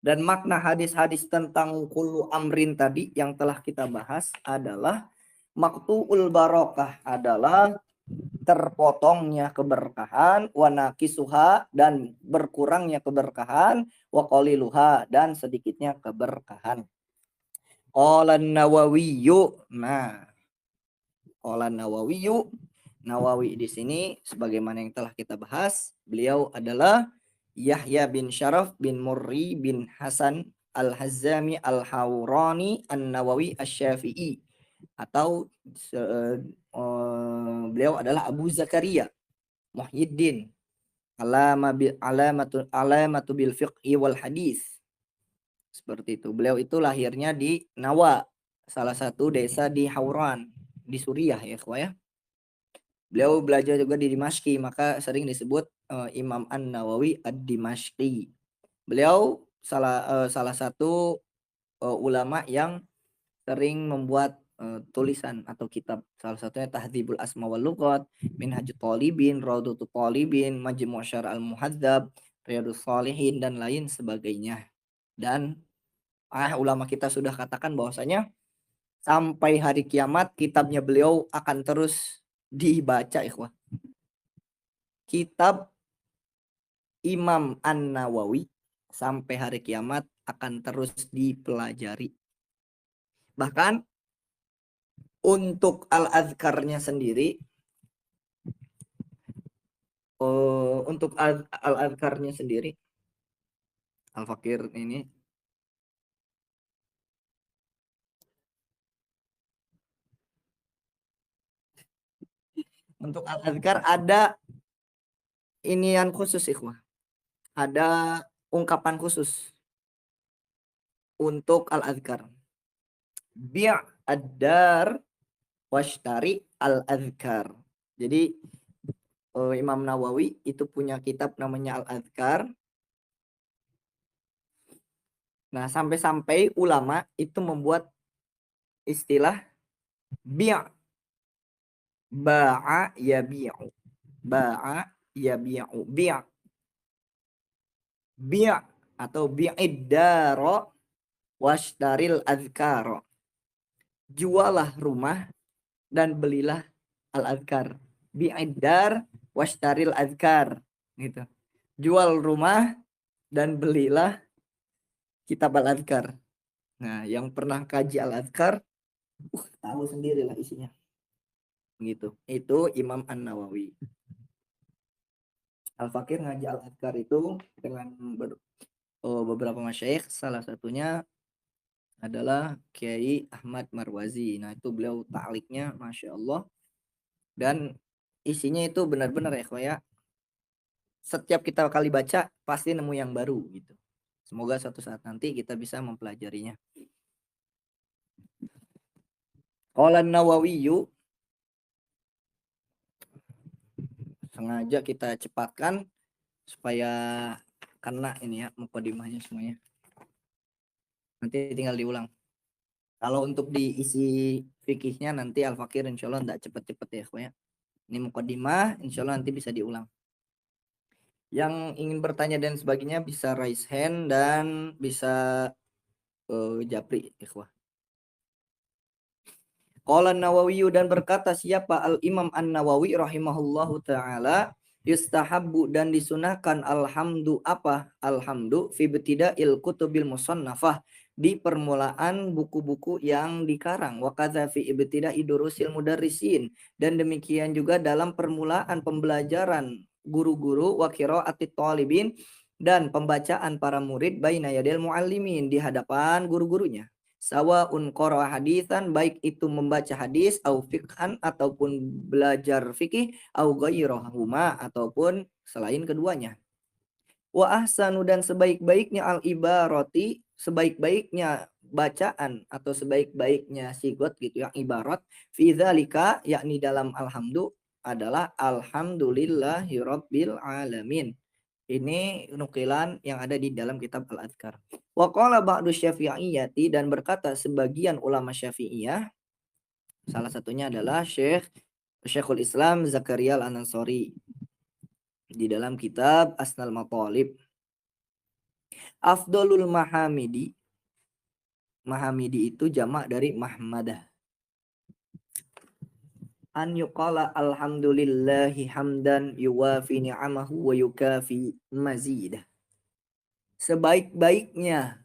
Dan makna hadis-hadis tentang kullu amrin tadi yang telah kita bahas adalah maktuul barokah adalah terpotongnya keberkahan, wa nakisuha, dan berkurangnya keberkahan, wa qaliluha, dan sedikitnya keberkahan. Qala Nawawiyu. Nah, qala Nawawiyu, Nawawi di sini sebagaimana yang telah kita bahas, beliau adalah Yahya bin Syaraf bin Murri bin Hasan Al-Hazzami Al-Hawrani An-Nawawi Asy-Syafi'i, atau beliau adalah Abu Zakaria Muhyiddin alamatu bil fiqhi wal hadis. Seperti itu. Beliau itu lahirnya di Nawa, salah satu desa di Hauran, di Suriah ya, ya. Beliau belajar juga di Dimashqi, maka sering disebut Imam An-Nawawi Ad-Dimashqi. Beliau salah satu ulama yang sering membuat tulisan atau kitab. Salah satunya Tahdzibul Asma wal Lughat, Minhajut Thalibin, Raudhatul Thalibin, Majmu' Syarh Al-Muhadzab, Riyadhus Shalihin, dan lain sebagainya. Dan ulama kita sudah katakan bahwasanya sampai hari kiamat kitabnya beliau akan terus dibaca, ikhwah. Kitab Imam An-Nawawi sampai hari kiamat akan terus dipelajari. Bahkan Untuk al-azkarnya sendiri, untuk al-azkarnya sendiri, Al-Fakir ini, untuk al-azkar ada inian khusus ikhwah. Ada ungkapan khusus untuk al-azkar. Bi' ad-dar washtari al-azkar. Jadi Imam Nawawi itu punya kitab namanya Al-Azkar. Nah, sampai-sampai ulama itu membuat istilah bi', ba'a yabi'u, ba'a yabi'u, bi' atau bi'iddaro washtaril azkar. Jualah rumah dan belilah al-azkar. Bi'iddar washtaril azkar. Gitu. Jual rumah dan belilah kitab al-azkar. Nah, yang pernah kaji al-azkar tahu sendiri lah isinya. Gitu. Itu Imam An-Nawawi. Al-Fakir ngaji al-azkar itu dengan beberapa masyayikh, salah satunya adalah Kiai Ahmad Marwazi. Nah, itu beliau ta'liknya Masya Allah. Dan isinya itu benar-benar ya, setiap kita kali baca pasti nemu yang baru gitu. Semoga suatu saat nanti kita bisa mempelajarinya. Qala Nawawiyu, sengaja kita cepatkan supaya kena ini ya mukadimahnya semuanya. Nanti tinggal diulang. Kalau untuk diisi fikihnya nanti Al-Fakir insya Allah tidak cepet-cepet ya. Ini mukadimah, insya Allah nanti bisa diulang. Yang ingin bertanya dan sebagainya bisa raise hand dan bisa japri ikhwah. Qala Nawawi, dan berkata siapa Al-Imam An-Nawawi rahimahullahu taala, yustahabbu dan disunahkan alhamdu apa? Alhamdu fi ibtida'il kutubil musannafah, di permulaan buku-buku yang dikarang, wa kadza fi ibtida'i durusil mudarrisin, dan demikian juga dalam permulaan pembelajaran guru-guru, wa qira'atit talibin, dan pembacaan para murid baina yadil muallimin, di hadapan guru-gurunya. Sawaun qara hadisan, baik itu membaca hadis au fiqhan ataupun belajar fikih, au ghairahuma ataupun selain keduanya. Wa ahsanu, dan sebaik-baiknya al ibarati, sebaik-baiknya bacaan atau sebaik-baiknya sigot gitu yang ibarat, fi dzalika, yakni dalam alhamdu, adalah alhamdulillahi rabbil alamin. Ini nukilan yang ada di dalam kitab Al-Adhkar. Wa qala ba'du syafi'iyyati, dan berkata sebagian ulama Syafi'iyah, salah satunya adalah Syekhul Islam Zakaria Al-Ansari di dalam kitab Asnal Matalib. Afdolul mahamidi, mahamidi itu jamak dari mahmadah. An yuqala alhamdulillahi hamdan yuwafi ni'amahu wa yukafi mazidah. Sebaik-baiknya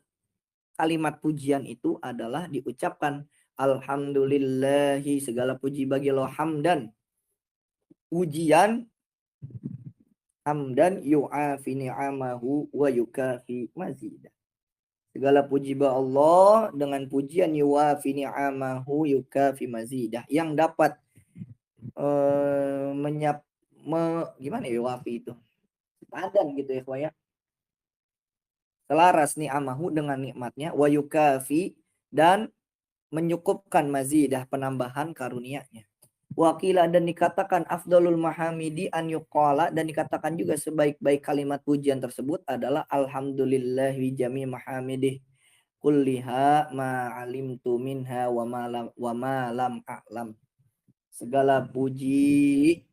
kalimat pujian itu adalah diucapkan alhamdulillahi, segala puji bagi Allah, hamdan, pujian, hamdan yu'afi ni'amahu wa yukafi mazidah. Segala puji bagi Allah dengan pujian yu'afi ni'amahu yukafi mazidah, yang dapat gimana ya wafi itu? Padan gitu ya, selaras ni'amahu dengan nikmatnya, wa yukafi, dan menyukupkan mazidah penambahan karunia-Nya. Wakila, dan dikatakan afdalul mahamidi an yuqala, dan dikatakan juga sebaik-baik kalimat pujian tersebut adalah alhamdulillahi jami mahamidih kulliha ma alimtu minha wa ma lam a'lam. Segala puji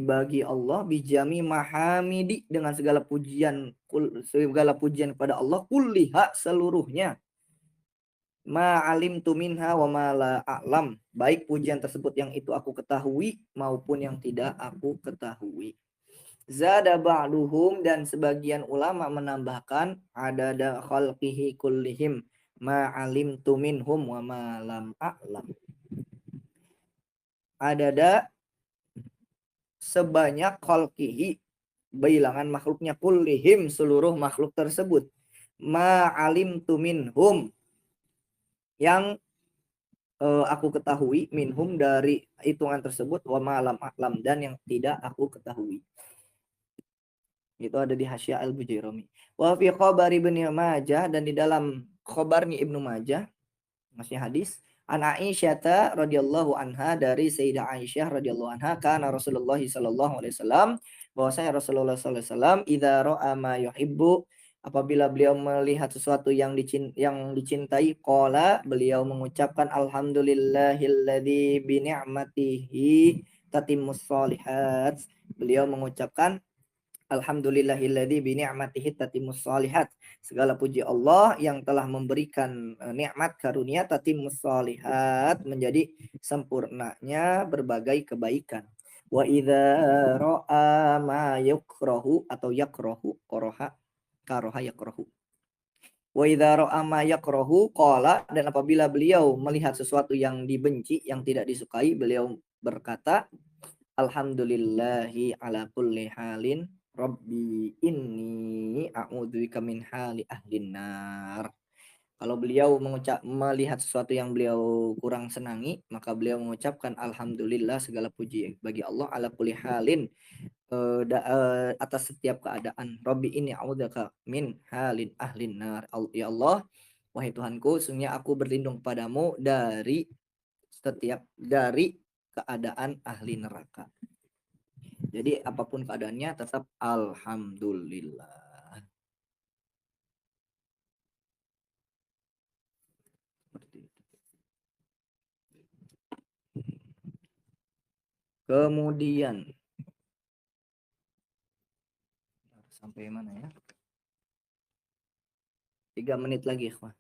bagi Allah, bijami mahamidi, dengan segala pujian kepada Allah, kulliha seluruhnya, ma'alim tu minha wa ma la a'lam, baik pujian tersebut yang itu aku ketahui maupun yang tidak aku ketahui. Zada ba'duhum, dan sebagian ulama menambahkan adada khalqihi kullihim, ma alimtu minhum wa ma lam a'lam. Adada sebanyak khalqihi, bilangan makhluknya, kullihim, seluruh makhluk tersebut, ma alimtu minhum, yang aku ketahui, minhum, dari hitungan tersebut, wa ma lam a'lam, dan yang tidak aku ketahui. Itu ada di Hasyiah Al-Bujairami. Wa fi khabar Ibnu Majah, dan di dalam khabarnya Ibnu Majah, masih hadis, an Aisyah radhiyallahu anha, dari Sayyidah Aisyah radhiyallahu anha, kana Rasulullah sallallahu alaihi wasallam, bahwasanya Rasulullah sallallahu alaihi wasallam, idza ra'a ma yuhibbu, apabila beliau melihat sesuatu yang dicintai, qala, beliau mengucapkan alhamdulillahilladzi bi ni'matihi tatimmus shalihat. Beliau mengucapkan alhamdulillahilladzi bi ni'matihi tatimmus shalihat. Segala puji Allah yang telah memberikan nikmat karunia tatimmus shalihat, menjadi sempurnanya berbagai kebaikan. Wa idza ra'a ma yukrahu, atau yakrahu, karaha, karaha yakrahu. Wa idza ra'a ma yakrahu qala, dan apabila beliau melihat sesuatu yang dibenci, yang tidak disukai, beliau berkata, alhamdulillahi ala kulli halin rabbi inni a'udzubika min hali ahlin nar. Kalau beliau melihat sesuatu yang beliau kurang senangi, maka beliau mengucapkan alhamdulillah, segala puji bagi Allah, ala kulli halin, atas setiap keadaan. Rabbi inni a'udzubika min halin ahlin nar. Ya Allah, wahai Tuhanku, sungguhnya aku berlindung padamu dari keadaan ahli neraka. Jadi apapun keadaannya tetap alhamdulillah. Seperti itu. Kemudian sampai mana ya? 3 menit lagi, ikhwan.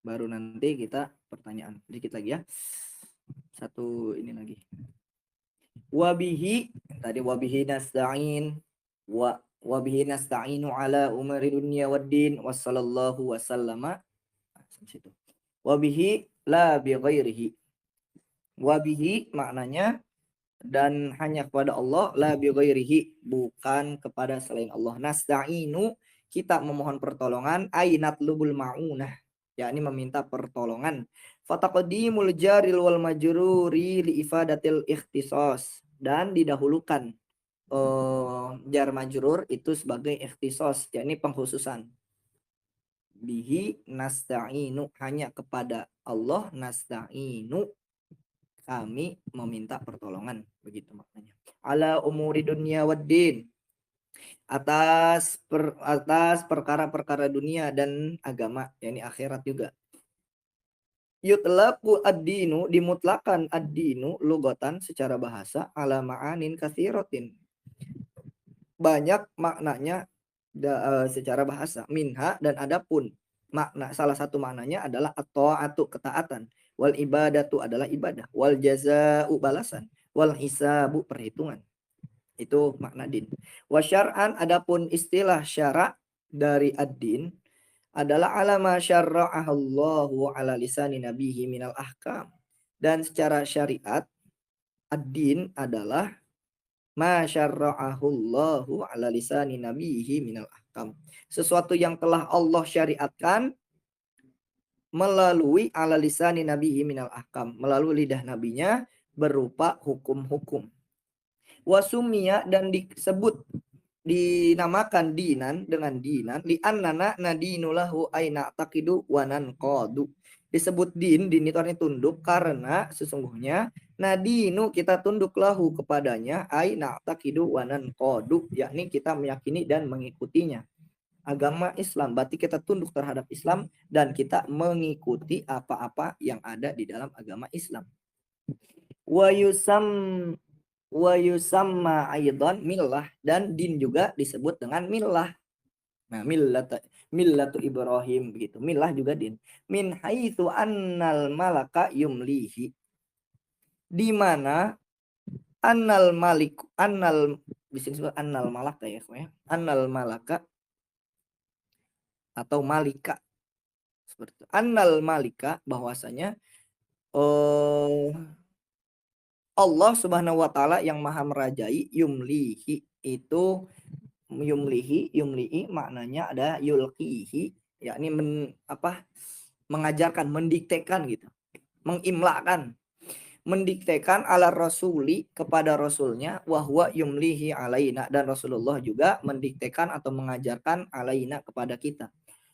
Baru nanti kita pertanyaan. Dikit lagi ya. Satu ini lagi. Wabihi, tadi wabihi nasta'in, wabihi nasta'inu ala umari dunya waddin, wassallallahu wasallama. Wabihi la bi ghairihi. Wabihi maknanya, dan hanya kepada Allah, la bi ghairihi, bukan kepada selain Allah. Nasta'inu, kita memohon pertolongan, ainat lubul ma'unah, yakni meminta pertolongan. Fataqdimul jaril wal majruri li ifadatil ikhtisas, dan didahulukan jar majrur itu sebagai ikhtisas, yakni pengkhususan. Bihi nasta'inu, hanya kepada Allah, nasta'inu, kami meminta pertolongan, begitu maknanya. Ala umuri dunia waddin, atas perkara-perkara dunia dan agama, yakni akhirat juga. Yutlaqu ad-dinu, dimutlakan ad-dinu lugatan, secara bahasa, ala ma'anin katsiratin, banyak maknanya secara bahasa. Minha, dan adapun makna, salah satu maknanya adalah at-ta'atu, ketaatan, wal ibadatu adalah ibadah, wal jazaa'u balasan, wal hisabu perhitungan. Itu makna din. Wa syar'an, adapun istilah syara' dari ad-din adalah alama syarra'ahallahu ala lisani nabihi minal ahkam. Dan secara syariat, ad-din adalah ma syarra'ahullahu ala lisani nabihi minal ahkam, sesuatu yang telah Allah syariatkan melalui ala lisani nabihi minal ahkam, melalui lidah nabinya, berupa hukum-hukum. Wasumia, dan disebut, dinamakan dinan, dengan dinan, li annana nadinulahu aina taqidu wa nanqadu. Disebut din itu artinya tunduk, karena sesungguhnya nadinu, kita tunduk, lahu, kepadanya, aina taqidu wa nanqadu, yakni kita meyakini dan mengikutinya. Agama Islam berarti kita tunduk terhadap Islam dan kita mengikuti apa-apa yang ada di dalam agama Islam. Wa yusamma aidan millah, dan din juga disebut dengan millah. Nah, millatu Ibrahim, begitu. Millah juga din. Min haitsu annal malaka yumlihi, di mana annal malik, annal, bisa disebut annal malaka ya, annal malaka atau malika, Seperti itu. Annal malika, bahwasanya eh Allah Subhanahu wa taala yang maha merajai, yumlihi itu, yumlihi maknanya ada yulqihi, yakni mengajarkan, mendiktekan gitu, mengimlakan, mendiktekan ala rasuli kepada rasulnya, wahwa yumlihi alaina, dan Rasulullah juga mendiktekan atau mengajarkan alaina kepada kita.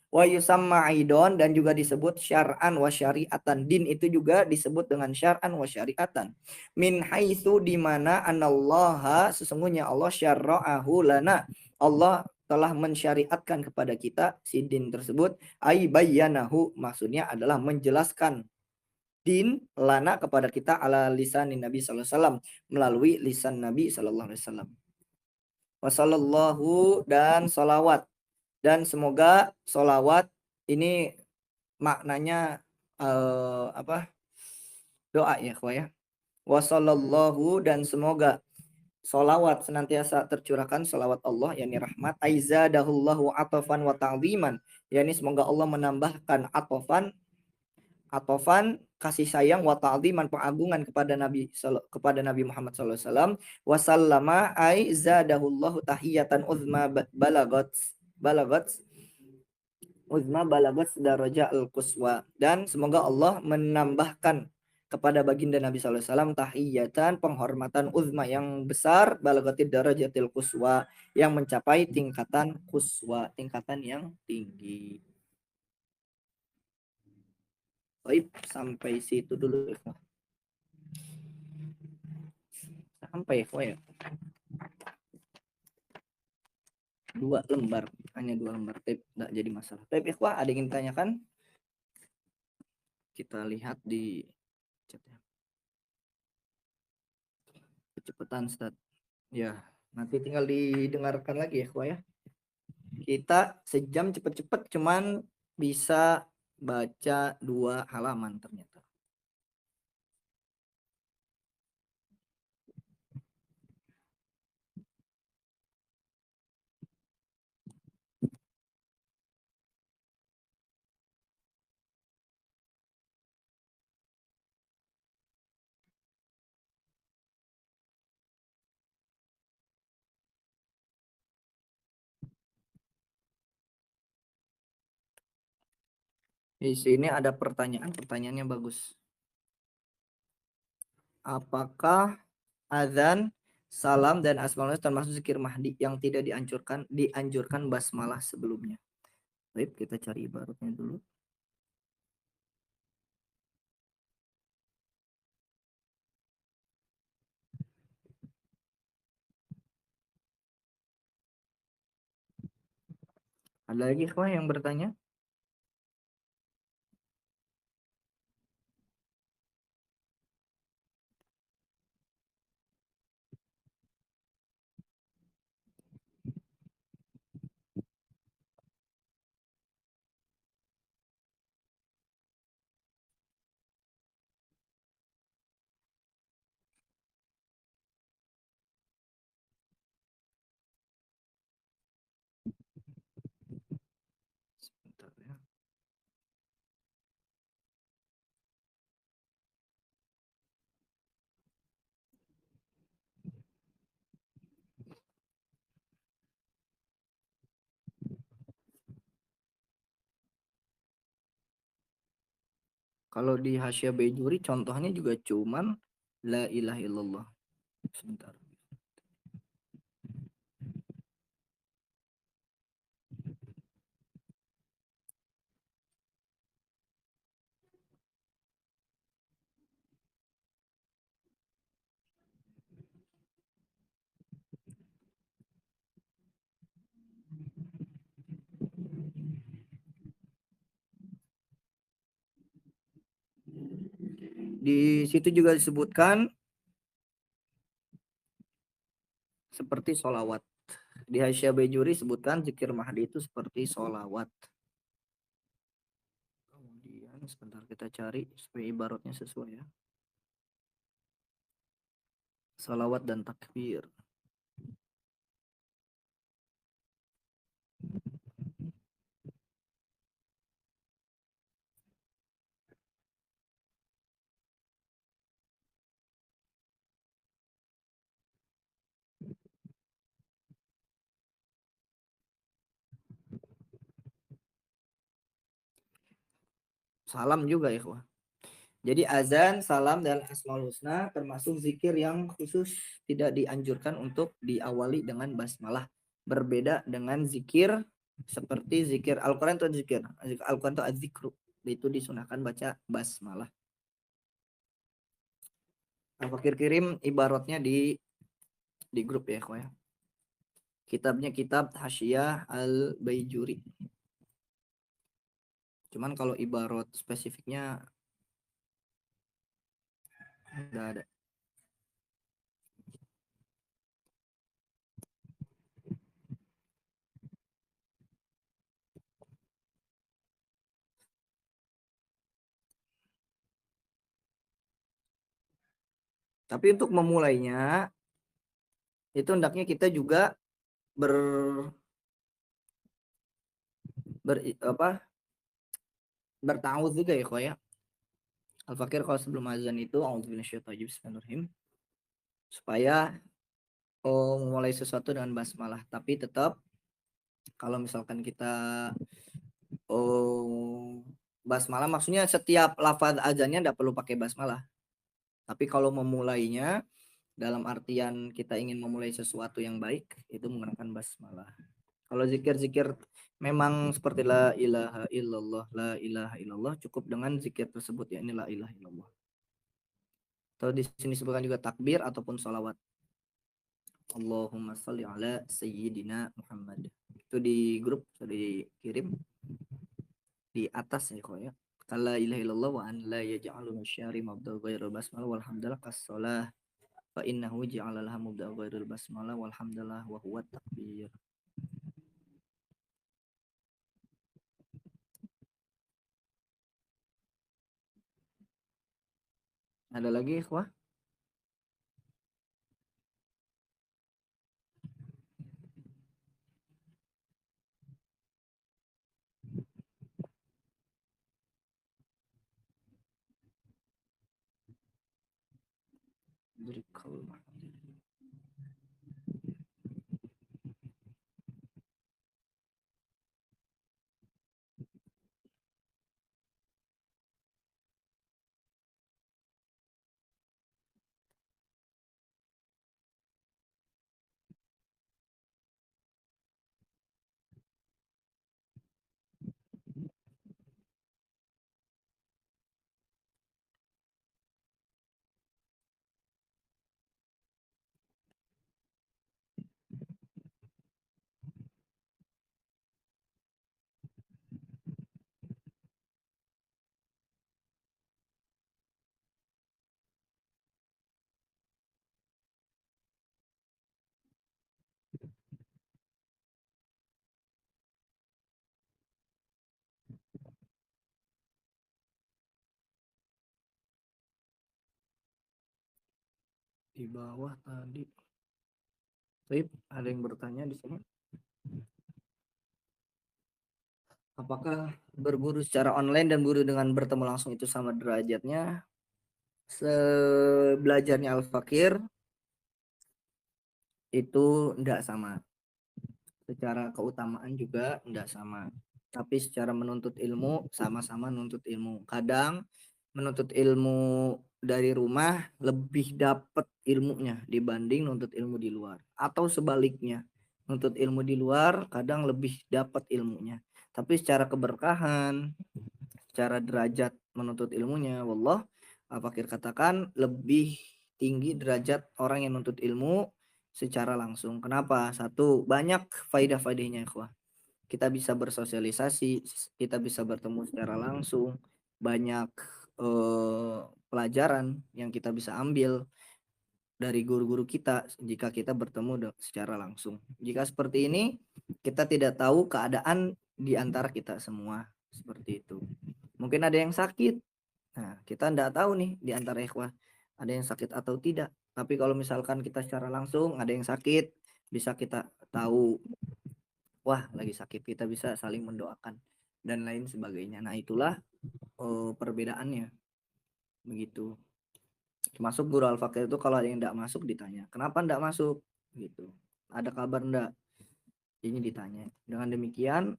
Wa yusamma aidon, dan juga disebut syar'an wa syari'atan. Din itu juga disebut dengan syar'an wa syari'atan. Min haitsu, di mana anallaha, sesungguhnya Allah, syarra'ahu lana, Allah telah mensyariatkan kepada kita si din tersebut, ai bayyanahu, maksudnya adalah menjelaskan din lana kepada kita, ala lisan Nabi sallallahu alaihi wasallam, melalui lisan Nabi sallallahu alaihi wasallam. Wasallallahu, dan salawat, dan semoga solawat ini maknanya doa ya kau ya. Wasallallahu, dan semoga solawat senantiasa tercurahkan, solawat Allah yakni rahmat, aizadahullahu atofan wa ta'ziman, yakni semoga Allah menambahkan atofan kasih sayang, wa ta'ziman pengagungan kepada Nabi Muhammad SAW. Wasallama ai zadahullahu tahiyatan uzma balagot daraja al-quswa, dan semoga Allah menambahkan kepada baginda Nabi SAW tahiyatan, penghormatan, uzma yang besar, balagatid darajatil quswa, yang mencapai tingkatan quswa, tingkatan yang tinggi. Baik, sampai situ dulu. Sampai ya. 2 lembar, hanya 2 lembar tape, tidak jadi masalah. Tape ikhwah, ada yang ingin tanyakan? Kita lihat di chatnya. Kecepatan Ustaz. Ya, nanti tinggal didengarkan lagi ya ikhwah ya. Kita sejam cepet-cepet cuman bisa baca 2 halaman ternyata. Di sini ada pertanyaan, pertanyaannya bagus. Apakah azan, salam, dan asmaul termasuk zikir mahdi yang tidak dianjurkan basmalah sebelumnya? Baik, kita cari ibaratnya dulu. Ada lagi ikhwah yang bertanya? Sebentar ya. Kalau di Hasya Bejuri contohnya juga cuman la ilaha illallah. Sebentar. Di situ juga disebutkan seperti solawat. Di Hasya Bejuri sebutkan zikir mahdi itu seperti solawat. Kemudian sebentar kita cari supaya ibaratnya sesuai ya. Salawat dan takbir. Salam juga ya, ikhwah. Jadi azan, salam, dan asmaul husna termasuk zikir yang khusus tidak dianjurkan untuk diawali dengan basmalah. Berbeda dengan zikir seperti zikir Al-Quran itu zikir. Al-Quran itu az-zikru. Itu disunahkan baca basmalah. Al-Fakir kirim ibaratnya di grup ya, ikhwah ya. Kitabnya kitab Hasyiyah Al-Baijuri. Cuman kalau ibarat spesifiknya enggak ada. Tapi untuk memulainya itu hendaknya kita juga ber, apa bertawuz juga ya, kok ya. Al-Fakir kalau sebelum azan itu bismillahirrahmanirrahim supaya memulai sesuatu dengan basmalah. Tapi tetap kalau misalkan kita oh basmalah maksudnya setiap lafaz azannya tidak perlu pakai basmalah. Tapi kalau memulainya dalam artian kita ingin memulai sesuatu yang baik itu menggunakan basmalah. Kalau zikir-zikir memang seperti la ilaha illallah cukup dengan zikir tersebut ya, ini la ilaha illallah. Atau di sini disebutkan juga takbir ataupun salawat. Allahumma sholli ala sayyidina Muhammad. Itu di grup sudah dikirim di atas ya, kok ya. La ilaha illallah wa an la yaj'alu syari mabda ghairul basmalah walhamdulillah kas-shalah fa innahu ja'ala laha mabda ghairul basmalah walhamdulillah wa huwa takbir. Ada lagi ikhwah? Di bawah tadi. Baik, ada yang bertanya di sini. Apakah berguru secara online dan guru dengan bertemu langsung itu sama derajatnya? Sebelajarnya Al-Fakir itu enggak sama. Secara keutamaan juga enggak sama. Tapi secara menuntut ilmu sama-sama menuntut ilmu. Kadang menuntut ilmu dari rumah lebih dapat ilmunya dibanding nuntut ilmu di luar. Atau sebaliknya, nuntut ilmu di luar kadang lebih dapat ilmunya. Tapi secara keberkahan, secara derajat menuntut ilmunya, wallah, Fakir katakan lebih tinggi derajat orang yang menuntut ilmu secara langsung. Kenapa? Satu, banyak faidah-faidahnya, ikhwah. Kita bisa bersosialisasi, kita bisa bertemu secara langsung, banyak pelajaran yang kita bisa ambil dari guru-guru kita jika kita bertemu secara langsung. Jika seperti ini, kita tidak tahu keadaan di antara kita semua seperti itu. Mungkin ada yang sakit. Nah, kita tidak tahu nih di antara ikhwah ada yang sakit atau tidak. Tapi kalau misalkan kita secara langsung ada yang sakit, bisa kita tahu, wah lagi sakit, kita bisa saling mendoakan dan lain sebagainya. Nah, itulah perbedaannya. Begitu. Termasuk guru Al-Fakir itu kalau ada yang tidak masuk ditanya, kenapa tidak masuk? Gitu. Ada kabar enggak? Ini ditanya. Dengan demikian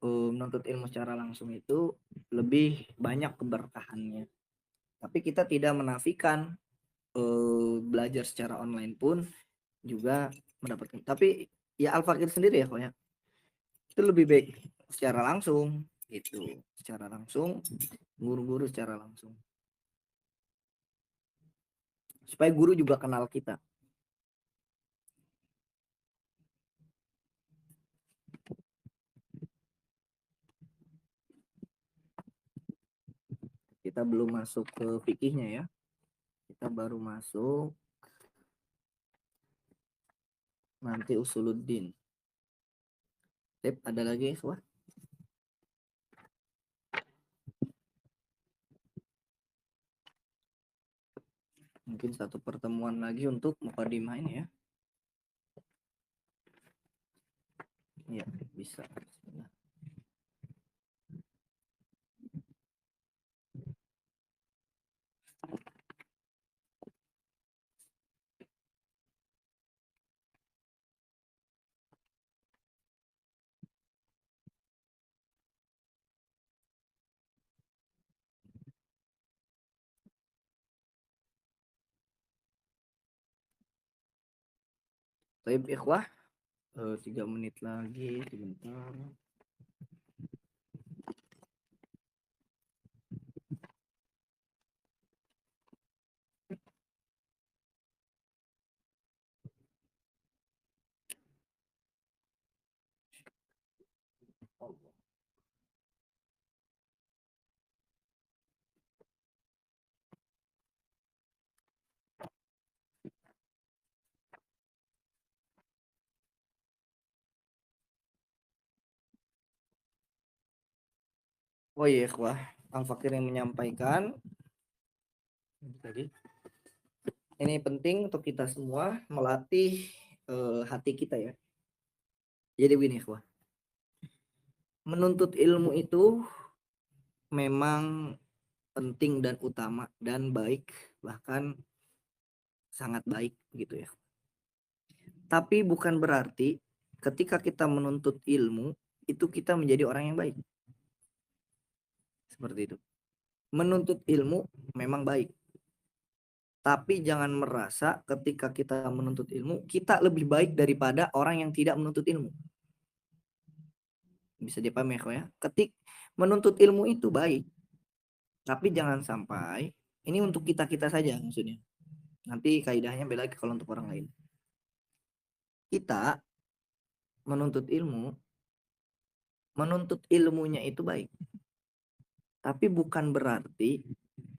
menuntut ilmu secara langsung itu lebih banyak keberkahannya. Tapi kita tidak menafikan belajar secara online pun juga mendapatkan. Tapi ya Al-Fakir sendiri ya kok ya, itu lebih baik secara langsung gitu, secara langsung, guru-guru secara langsung, supaya guru juga kenal kita. Kita belum masuk ke fikihnya ya, kita baru masuk nanti usuluddin. Tip, ada lagi wah, mungkin satu pertemuan lagi untuk mukadimah ini ya. Iya bisa. Baik ikhwah, 3 menit lagi sebentar. Oh iya ikhwah, Al-Fakir yang menyampaikan tadi, ini penting untuk kita semua melatih hati kita ya. Jadi begini ikhwah, menuntut ilmu itu memang penting dan utama dan baik, bahkan sangat baik gitu ya. Tapi bukan berarti ketika kita menuntut ilmu itu kita menjadi orang yang baik. Seperti itu. Menuntut ilmu memang baik. Tapi jangan merasa ketika kita menuntut ilmu kita lebih baik daripada orang yang tidak menuntut ilmu. Bisa dipahami ya. Ketik menuntut ilmu itu baik. Tapi jangan sampai ini untuk kita-kita saja maksudnya. Nanti kaidahnya beda lagi kalau untuk orang lain. Kita menuntut ilmunya itu baik. Tapi bukan berarti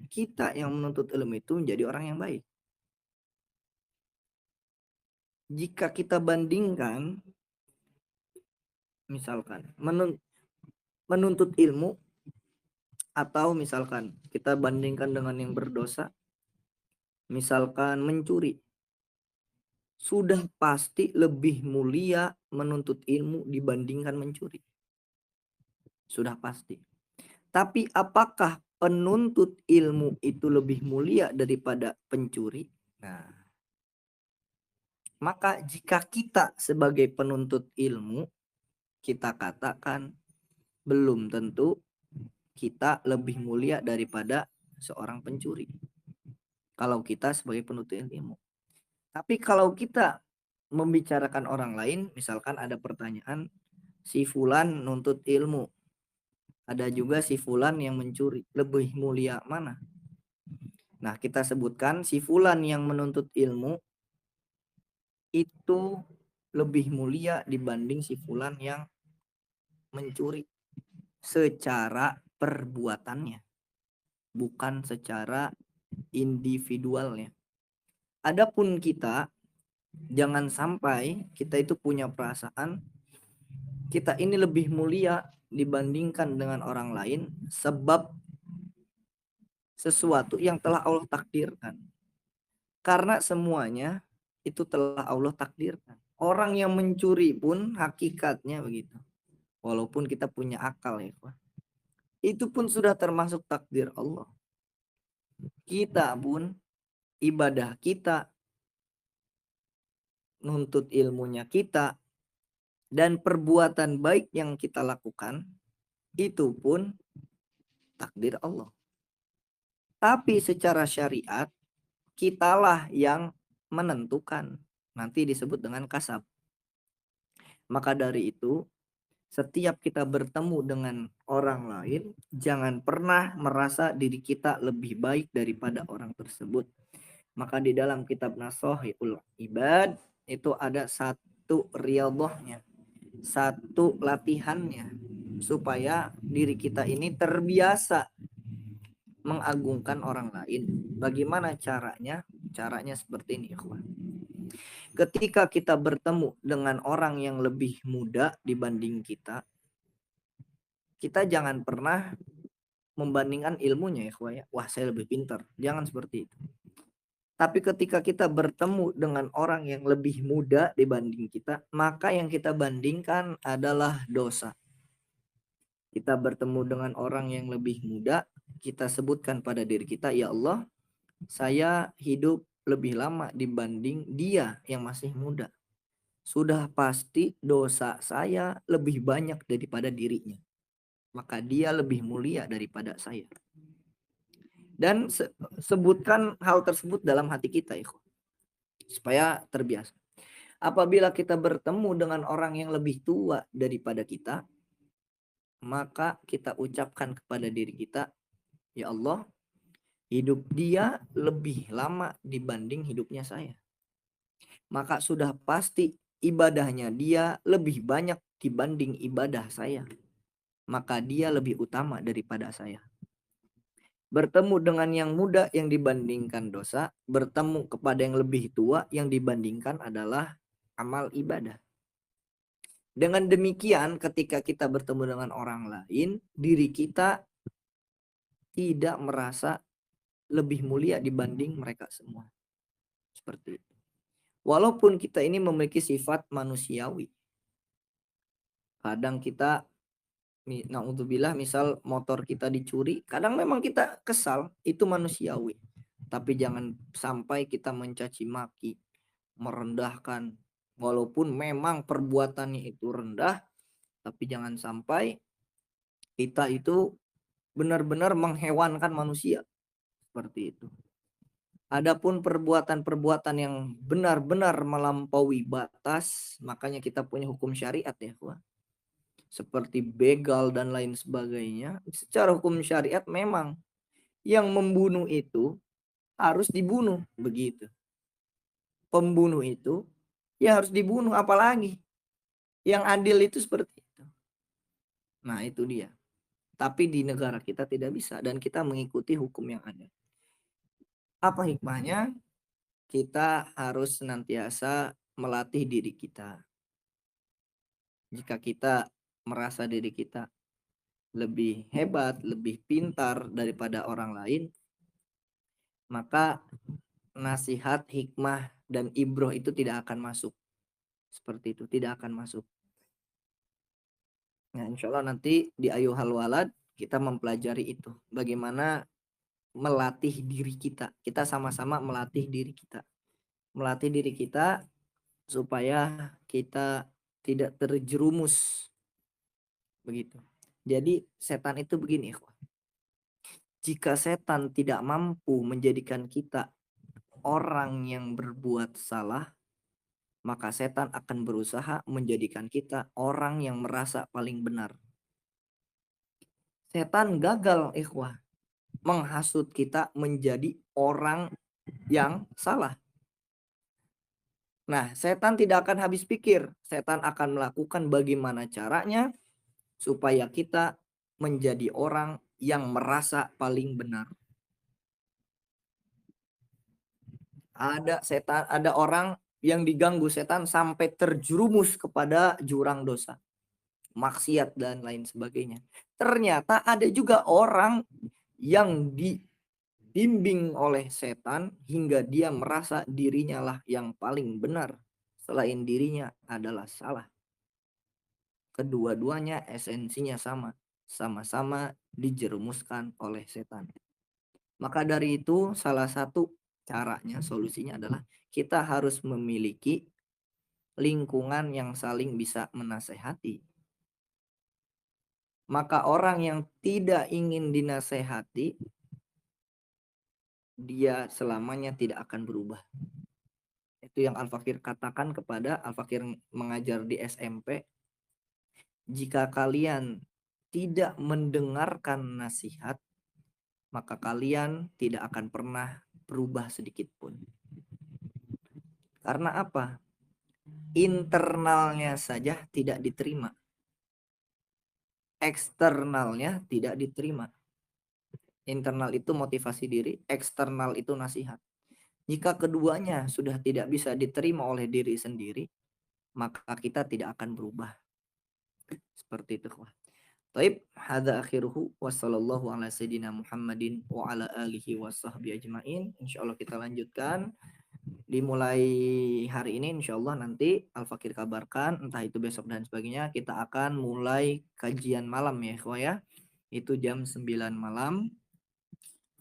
kita yang menuntut ilmu itu menjadi orang yang baik. Jika kita bandingkan, misalkan menuntut ilmu atau misalkan kita bandingkan dengan yang berdosa, misalkan mencuri, sudah pasti lebih mulia menuntut ilmu dibandingkan mencuri. Sudah pasti. Tapi apakah penuntut ilmu itu lebih mulia daripada pencuri? Nah, maka jika kita sebagai penuntut ilmu, kita katakan belum tentu kita lebih mulia daripada seorang pencuri. Kalau kita sebagai penuntut ilmu. Tapi kalau kita membicarakan orang lain, misalkan ada pertanyaan, si fulan nuntut ilmu, ada juga si fulan yang mencuri, lebih mulia mana? Nah, kita sebutkan si fulan yang menuntut ilmu itu lebih mulia dibanding si fulan yang mencuri secara perbuatannya, bukan secara individualnya. Adapun kita, jangan sampai kita itu punya perasaan kita ini lebih mulia dibandingkan dengan orang lain sebab sesuatu yang telah Allah takdirkan. Karena semuanya itu telah Allah takdirkan. Orang yang mencuri pun hakikatnya begitu. Walaupun kita punya akal ya, Pak. Itu pun sudah termasuk takdir Allah. Kita pun ibadah kita, nuntut ilmunya kita, Dan perbuatan baik yang kita lakukan itu pun takdir Allah. Tapi secara syariat kitalah yang menentukan. Nanti disebut dengan kasab. Maka dari itu, setiap kita bertemu dengan orang lain, jangan pernah merasa diri kita lebih baik daripada orang tersebut. Maka di dalam kitab Nashihul Ibad itu ada satu riyadhahnya, satu latihannya supaya diri kita ini terbiasa mengagungkan orang lain. Bagaimana caranya? Caranya seperti ini, ikhwan. Ketika kita bertemu dengan orang yang lebih muda dibanding kita, kita jangan pernah membandingkan ilmunya, ikhwan ya. Wah, saya lebih pintar. Jangan seperti itu. Tapi ketika kita bertemu dengan orang yang lebih muda dibanding kita, maka yang kita bandingkan adalah dosa. Kita bertemu dengan orang yang lebih muda, kita sebutkan pada diri kita, ya Allah, saya hidup lebih lama dibanding dia yang masih muda. Sudah pasti dosa saya lebih banyak daripada dirinya. Maka dia lebih mulia daripada saya. Dan sebutkan hal tersebut dalam hati kita, ikhwan, supaya terbiasa. Apabila kita bertemu dengan orang yang lebih tua daripada kita, maka kita ucapkan kepada diri kita, ya Allah, hidup dia lebih lama dibanding hidupnya saya. Maka sudah pasti ibadahnya dia lebih banyak dibanding ibadah saya. Maka dia lebih utama daripada saya. Bertemu dengan yang muda yang dibandingkan dosa, bertemu kepada yang lebih tua yang dibandingkan adalah amal ibadah. Dengan demikian ketika kita bertemu dengan orang lain, diri kita tidak merasa lebih mulia dibanding mereka semua. Seperti itu. Walaupun kita ini memiliki sifat manusiawi. Kadang kita, naudzubillah, misal motor kita dicuri, kadang memang kita kesal, itu manusiawi. Tapi jangan sampai kita mencaci maki, merendahkan. Walaupun memang perbuatannya itu rendah, tapi jangan sampai kita itu benar-benar menghewankan manusia. Seperti itu. Adapun perbuatan-perbuatan yang benar-benar melampaui batas, makanya kita punya hukum syariat ya, seperti begal dan lain sebagainya. Secara hukum syariat memang yang membunuh itu harus dibunuh, begitu. Pembunuh itu ya harus dibunuh, apalagi yang adil itu seperti itu. Nah, itu dia. Tapi di negara kita tidak bisa dan kita mengikuti hukum yang ada. Apa hikmahnya? Kita harus senantiasa melatih diri kita. Jika kita merasa diri kita lebih hebat, lebih pintar daripada orang lain, maka nasihat, hikmah, dan ibroh itu tidak akan masuk. Seperti itu, tidak akan masuk. Nah, insya Allah nanti di Ayuhal Walad kita mempelajari itu. Bagaimana melatih diri kita. Kita sama-sama melatih diri kita. Melatih diri kita supaya kita tidak terjerumus. Begitu. Jadi setan itu begini, ikhwan. Jika setan tidak mampu menjadikan kita orang yang berbuat salah, maka setan akan berusaha menjadikan kita orang yang merasa paling benar. Setan gagal, ikhwah, menghasut kita menjadi orang yang salah. Nah, setan tidak akan habis pikir. Setan akan melakukan bagaimana caranya supaya kita menjadi orang yang merasa paling benar. Ada orang yang diganggu setan sampai terjerumus kepada jurang dosa, maksiat dan lain sebagainya. Ternyata ada juga orang yang dibimbing oleh setan hingga dia merasa dirinya lah yang paling benar, selain dirinya adalah salah. Kedua-duanya esensinya sama, sama-sama dijerumuskan oleh setan. Maka dari itu salah satu caranya, solusinya adalah kita harus memiliki lingkungan yang saling bisa menasehati. Maka orang yang tidak ingin dinasehati, dia selamanya tidak akan berubah. Itu yang Al-Fakir katakan kepada Al-Fakir mengajar di SMP. Jika kalian tidak mendengarkan nasihat, maka kalian tidak akan pernah berubah sedikit pun. Karena apa? Internalnya saja tidak diterima. Eksternalnya tidak diterima. Internal itu motivasi diri, eksternal itu nasihat. Jika keduanya sudah tidak bisa diterima oleh diri sendiri, maka kita tidak akan berubah. Seperti itu. Taib, hadza akhiruhu wa sallallahu ala sayyidina Muhammadin wa ala alihi wa sahbihi ajmain. Insyaallah kita lanjutkan. Dimulai hari ini insyaallah nanti Al-Fakir kabarkan, entah itu besok dan sebagainya, kita akan mulai kajian malam ya, ya. Itu jam 9 malam,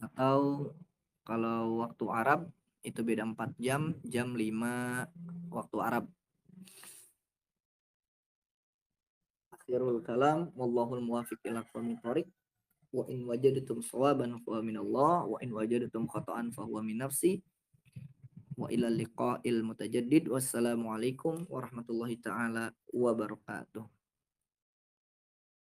atau kalau waktu Arab itu beda 4 jam, jam 5 waktu Arab. Akhirul kalam, wallahul muwafiq ila aqwamit thoriq. Wa in wajadatum shawaban fa minallah wa in wajadatum khata'an fa huwa min nafsi. Wa ila liqa'il mutajaddid. Wassalamualaikum warahmatullahi taala wabarakatuh.